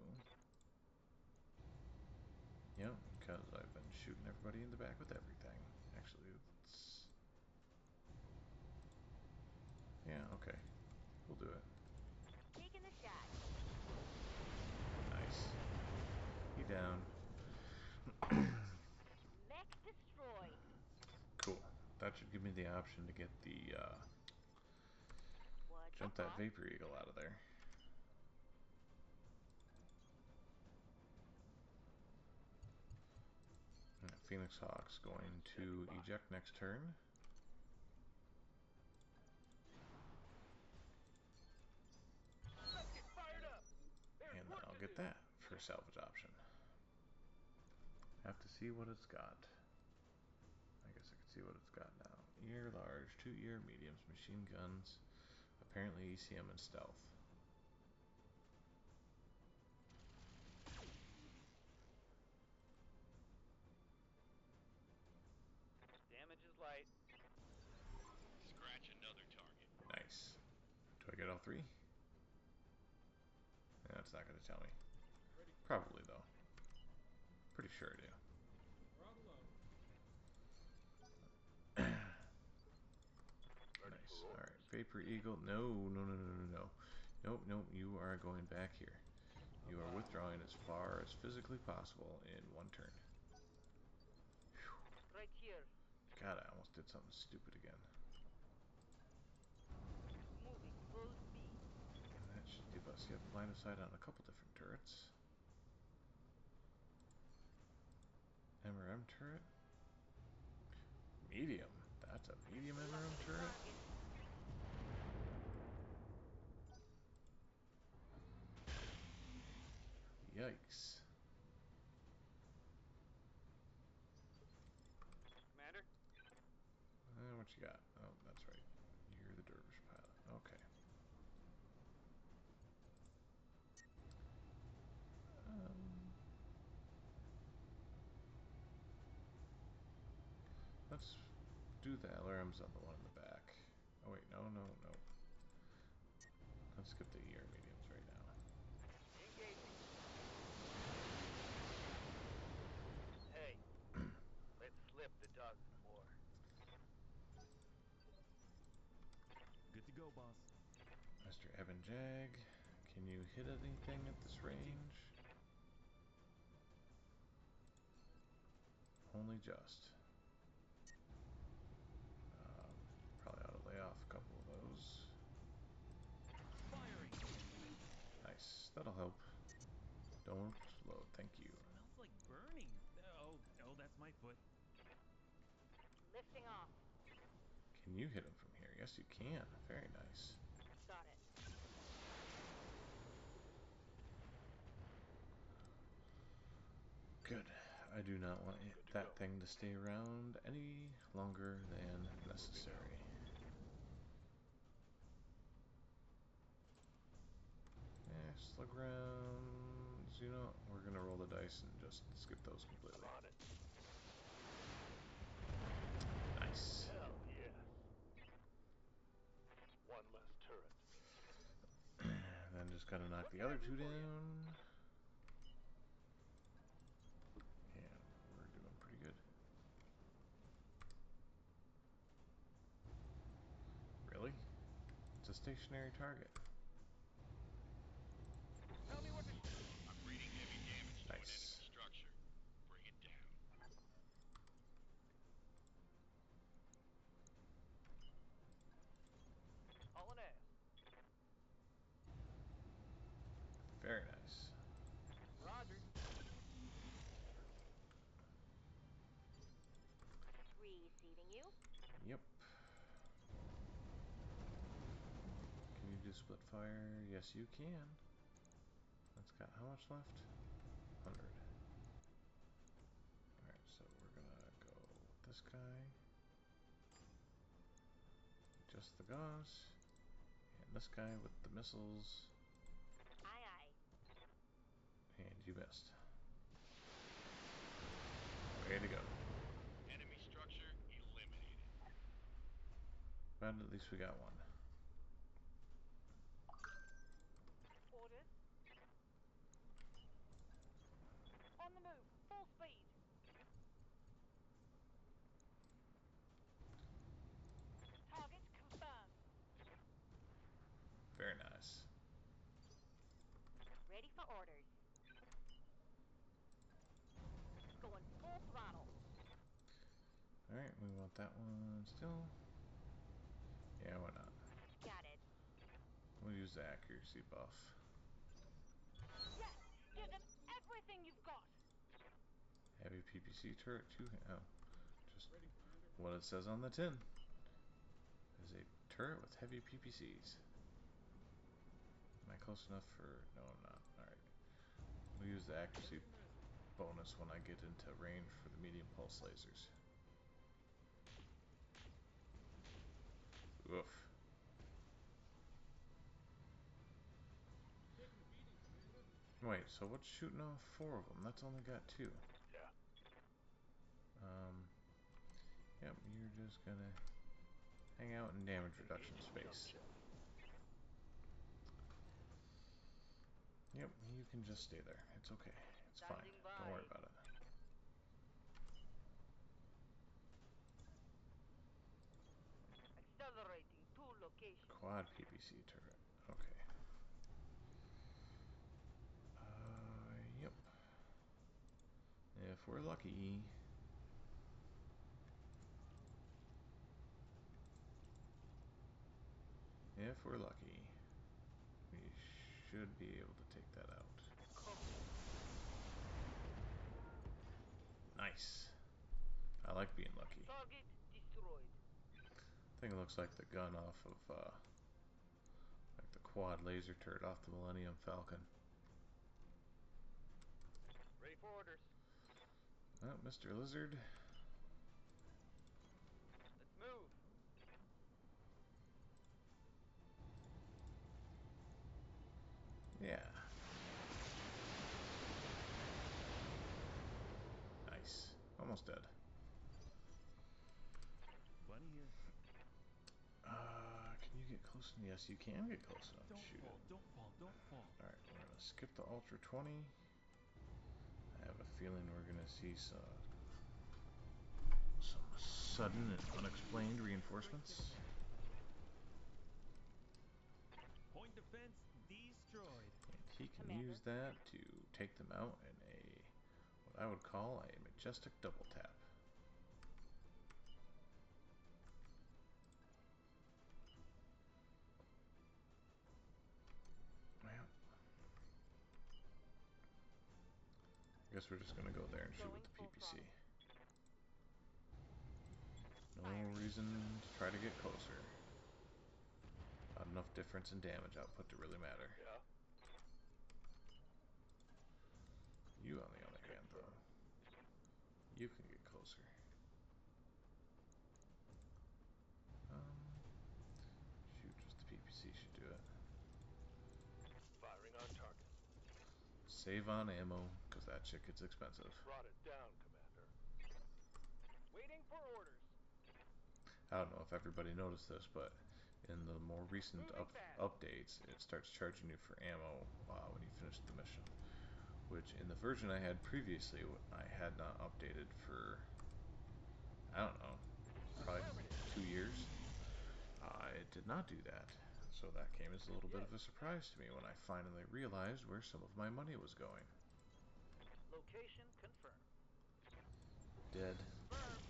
Yep, because I've been shooting everybody in the back with everything. Actually, let's... Yeah, okay. We'll do it. Taking the shot. Nice. He down. Mech destroyed. Cool. That should give me the option to get the, What's jump up, that boss? Vapor Eagle out of there. Phoenix Hawk's going to eject next turn. Let's get fired up. There's And then work I'll to get do. that for salvage option. Have to see what it's got. I guess I can see what it's got now. Ear large, 2-ear mediums, machine guns, apparently ECM and stealth. Damage is light. Scratch another target. Nice. Do I get all 3? That's not going to tell me. Ready. Probably, though. Pretty sure I do. Throttle up. Ready Nice. for Alright, orders. Vapor Eagle. No. Nope, you are going back here. You are withdrawing as far as physically possible in 1 turn. Right here. God, I almost did something stupid again. Moving full speed. And that should give us, yep, line of sight on a couple different turrets. MRM turret. Medium. That's a medium MRM turret. Target. Yikes. Commander. What you got? Oh, that's right. You're the dervish pilot. Okay. Let's do the LRMs on the one in the back. Oh wait, no. Let's skip the ER mediums right now. Engaging. Hey. Let's slip the dogs some more. Good to go, boss. Mr. Evan Jag, can you hit anything at this range? Only just. Probably ought to lay off a couple of those. Firing. Nice, that'll help. Don't load, thank you. Smells like burning. Oh, that's my foot. Lifting off. Can you hit him from here? Yes, you can. Very nice. Got it. I do not want that thing to stay around any longer than necessary. Yeah, slug rounds, you know, we're gonna roll the dice and just skip those completely. I'm on it. Nice. Hell yes. One less turret. And then just gotta knock the other two down. And we're doing pretty good. Really? It's a stationary target. Tell me what to do. I'm reading heavy damage to an Nice. enemy structure. Bring it down. Hauling ass. Very nice. Roger. Receiving you. Yep. Can you do split fire? Yes, you can. That's got how much left? 100. Alright, so we're gonna go with this guy. Just the gauze. And this guy with the missiles. Aye, aye. And you missed. Way to go. Enemy structure eliminated. But at least we got one. Orders. On the move. Full speed. Target confirmed. Very nice. Ready for orders. Going full throttle. Alright, we want that one still. Yeah, why not? Got it. We'll use the accuracy buff. Yes! Give them everything you've got! Heavy PPC turret, 2. Oh, just what it says on the tin. Is a turret with heavy PPCs. Am I close enough for... No, I'm not. Alright. We'll use the accuracy bonus when I get into range for the medium pulse lasers. Oof. Wait, so what's shooting off 4 of them? That's only got 2. Yeah. Yep, you're just gonna hang out in damage reduction space. Yep, you can just stay there. It's okay. It's fine. Standing Don't worry by. about it. Accelerating to location. Quad PPC turret. Okay. Yep. If we're lucky. If we're lucky, we should be able to take that out. Nice. I like being lucky. Target destroyed. Thing looks like the gun off of, like the quad laser turret off the Millennium Falcon. Ready for orders. Oh, Mr. Lizard. Let's move. Yeah. Nice. Almost dead. Bunny here. Can you get close? Yes, you can get close enough to Don't shoot fall, it. don't fall, don't fall. Alright, we're gonna skip the Ultra 20. I have a feeling we're gonna see some sudden and unexplained reinforcements. Point defense destroyed. And he can Commander. use that to take them out in a, what I would call a majestic double tap. Well, I guess we're just gonna go there and shoot with the PPC. No reason to try to get closer. Not enough difference in damage output to really matter. Yeah. You, on the other hand, though. You can get closer. Shoot, just the PPC should do it. Firing on target. Save on ammo, because that shit gets expensive. Brought it down, Commander. Waiting for orders. I don't know if everybody noticed this, but in the more recent updates, it starts charging you for ammo when you finish the mission. Which, in the version I had previously, I had not updated for, I don't know, probably 2 years. It did not do that. So that came as a little bit of a surprise to me when I finally realized where some of my money was going. Location confirmed. Dead. Confirmed.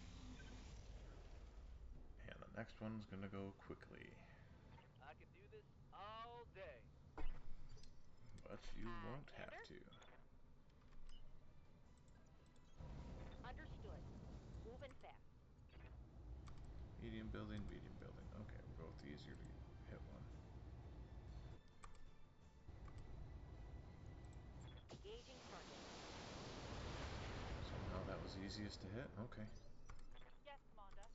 And the next one's gonna go quickly. I could do this all day. But you won't have Commander? to. Understood. Moving fast. Medium building, medium building. Okay, we'll go with the easier to hit one. Engaging target. Somehow that was easiest to hit? Okay. Yes, Commander.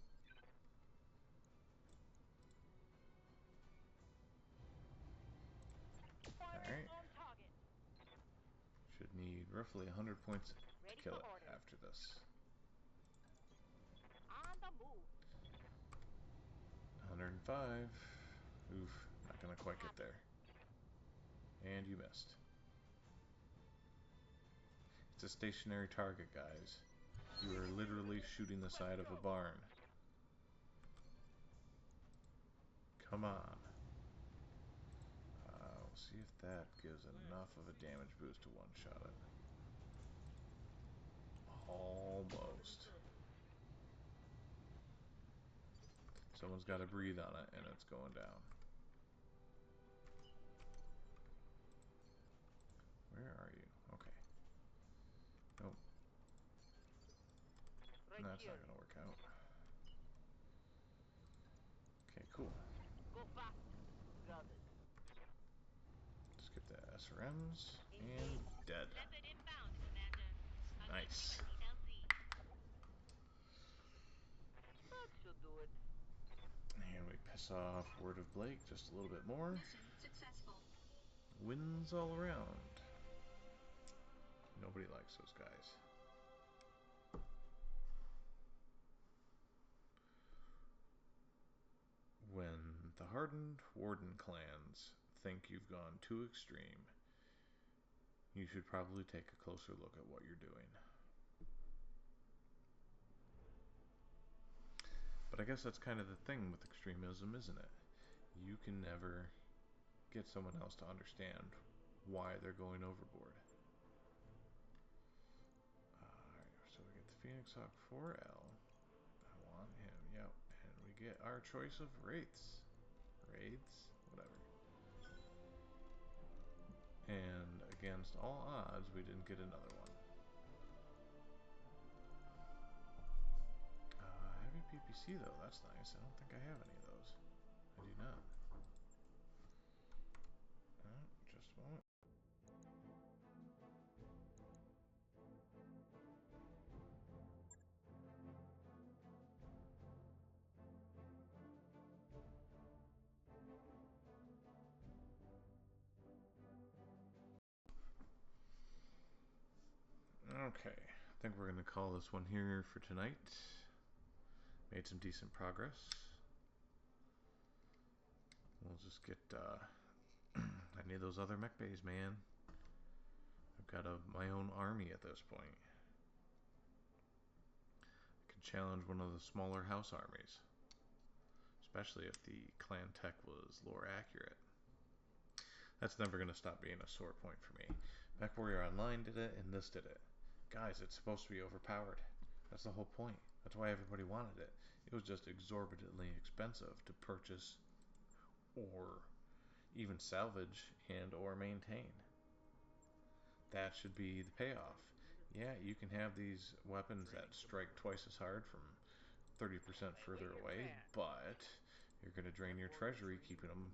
Alright. On target. Should need roughly 100 points to Ready kill for it orders. after this. On the move. 105. Oof, not gonna quite get there. And you missed. It's a stationary target, guys. You are literally shooting the side of a barn. Come on. We'll see if that gives enough of a damage boost to one-shot it. Almost. Someone's got to breathe on it, and it's going down. Where are you? Okay. Nope. Right That's here. not going to work out. Okay, cool. Go fast. Got it. Let's get the SRMs, and dead. Leopard inbound, Commander. Nice. That should do it. And we piss off Word of Blake just a little bit more. Mission successful. Wins all around. Nobody likes those guys. When the hardened Warden clans think you've gone too extreme, you should probably take a closer look at what you're doing. But I guess that's kind of the thing with extremism, isn't it? You can never get someone else to understand why they're going overboard. Alright, so we get the Phoenix Hawk 4L. I want him, yep. And we get our choice of Wraiths. Wraiths? Whatever. And against all odds, we didn't get another one. Heavy PPC though, that's nice. I don't think I have any of those. I do not. Just a moment. Okay, I think we're going to call this one here for tonight. Made some decent progress. We'll just get, I need those other mech bays, man. I've got my own army at this point. I could challenge one of the smaller house armies. Especially if the clan tech was lore accurate. That's never going to stop being a sore point for me. Mech Warrior Online did it, and this did it. Guys, it's supposed to be overpowered. That's the whole point. That's why everybody wanted it. It was just exorbitantly expensive to purchase or even salvage and or maintain. That should be the payoff. Yeah, you can have these weapons that strike twice as hard from 30% further away, but you're going to drain your treasury keeping them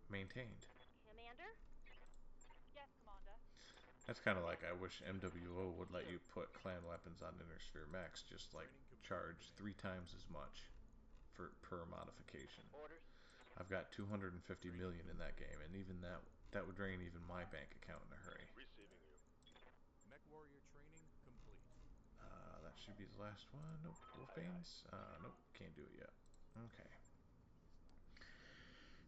maintained. Commander? Yes, Commander. That's kind of like I wish MWO would let you put clan weapons on Inner Sphere Max, just like charge 3 times as much for per modification. Orders? I've got 250 million in that game, and even that would drain even my bank account in a hurry. Receiving you. Mech warrior training complete. That should be the last one. Nope. Wolfbanes? Nope. Can't do it yet. Okay.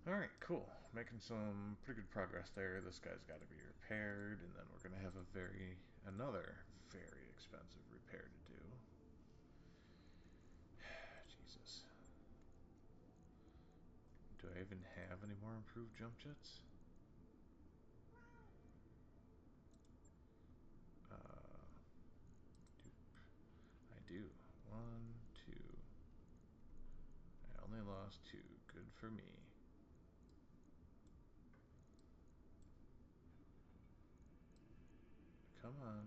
Alright, cool. Making some pretty good progress there. This guy's got to be repaired, and then we're going to have another very expensive repair to do. Jesus. Do I even have any more improved jump jets? I do. 1, 2. I only lost 2. Good for me. Come on.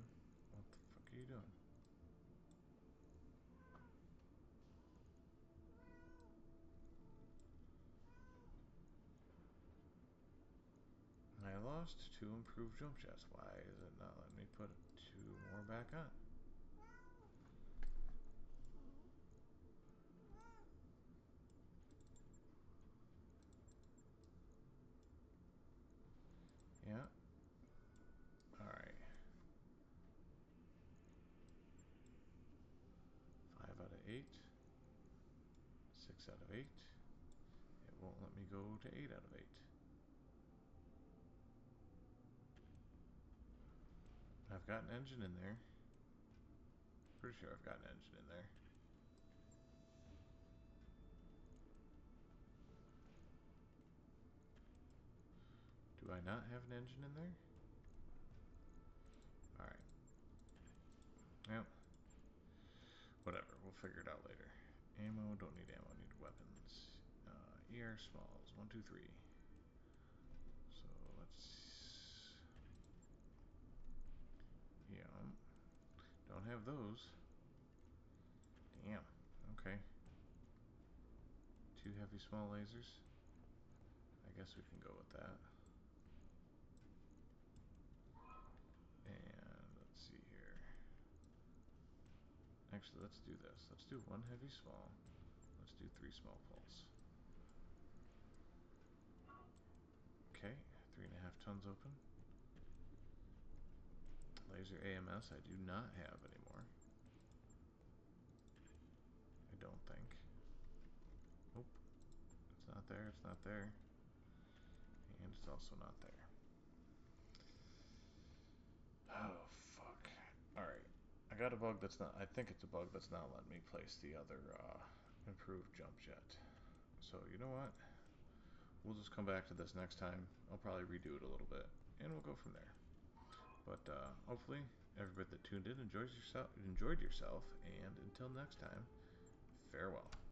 What the fuck are you doing? I lost 2 improved jump jets. Why is it not letting me put 2 more back on? Yeah. Alright. 5 out of 8. 6 out of 8. It won't let me go to 8 out of 8. I've got an engine in there. Pretty sure I've got an engine in there. Do I not have an engine in there? Alright. Well, whatever. We'll figure it out later. Ammo, don't need ammo, need weapons. ER smalls, 1, 2, 3. So let's... Yeah. Don't have those. Damn. Okay. 2 heavy small lasers. I guess we can go with that. And let's see here. Actually, let's do this. Let's do 1 heavy small. Let's do 3 small pulse. Okay, 3.5 tons open. Laser AMS I do not have anymore. I don't think. Nope. It's not there, it's not there. And it's also not there. Oh, fuck. Alright. I got a bug that's not... I think it's a bug that's not letting me place the other improved jump jet. So, you know what? We'll just come back to this next time. I'll probably redo it a little bit. And we'll go from there. But hopefully, everybody that tuned in enjoyed yourself. And until next time, farewell.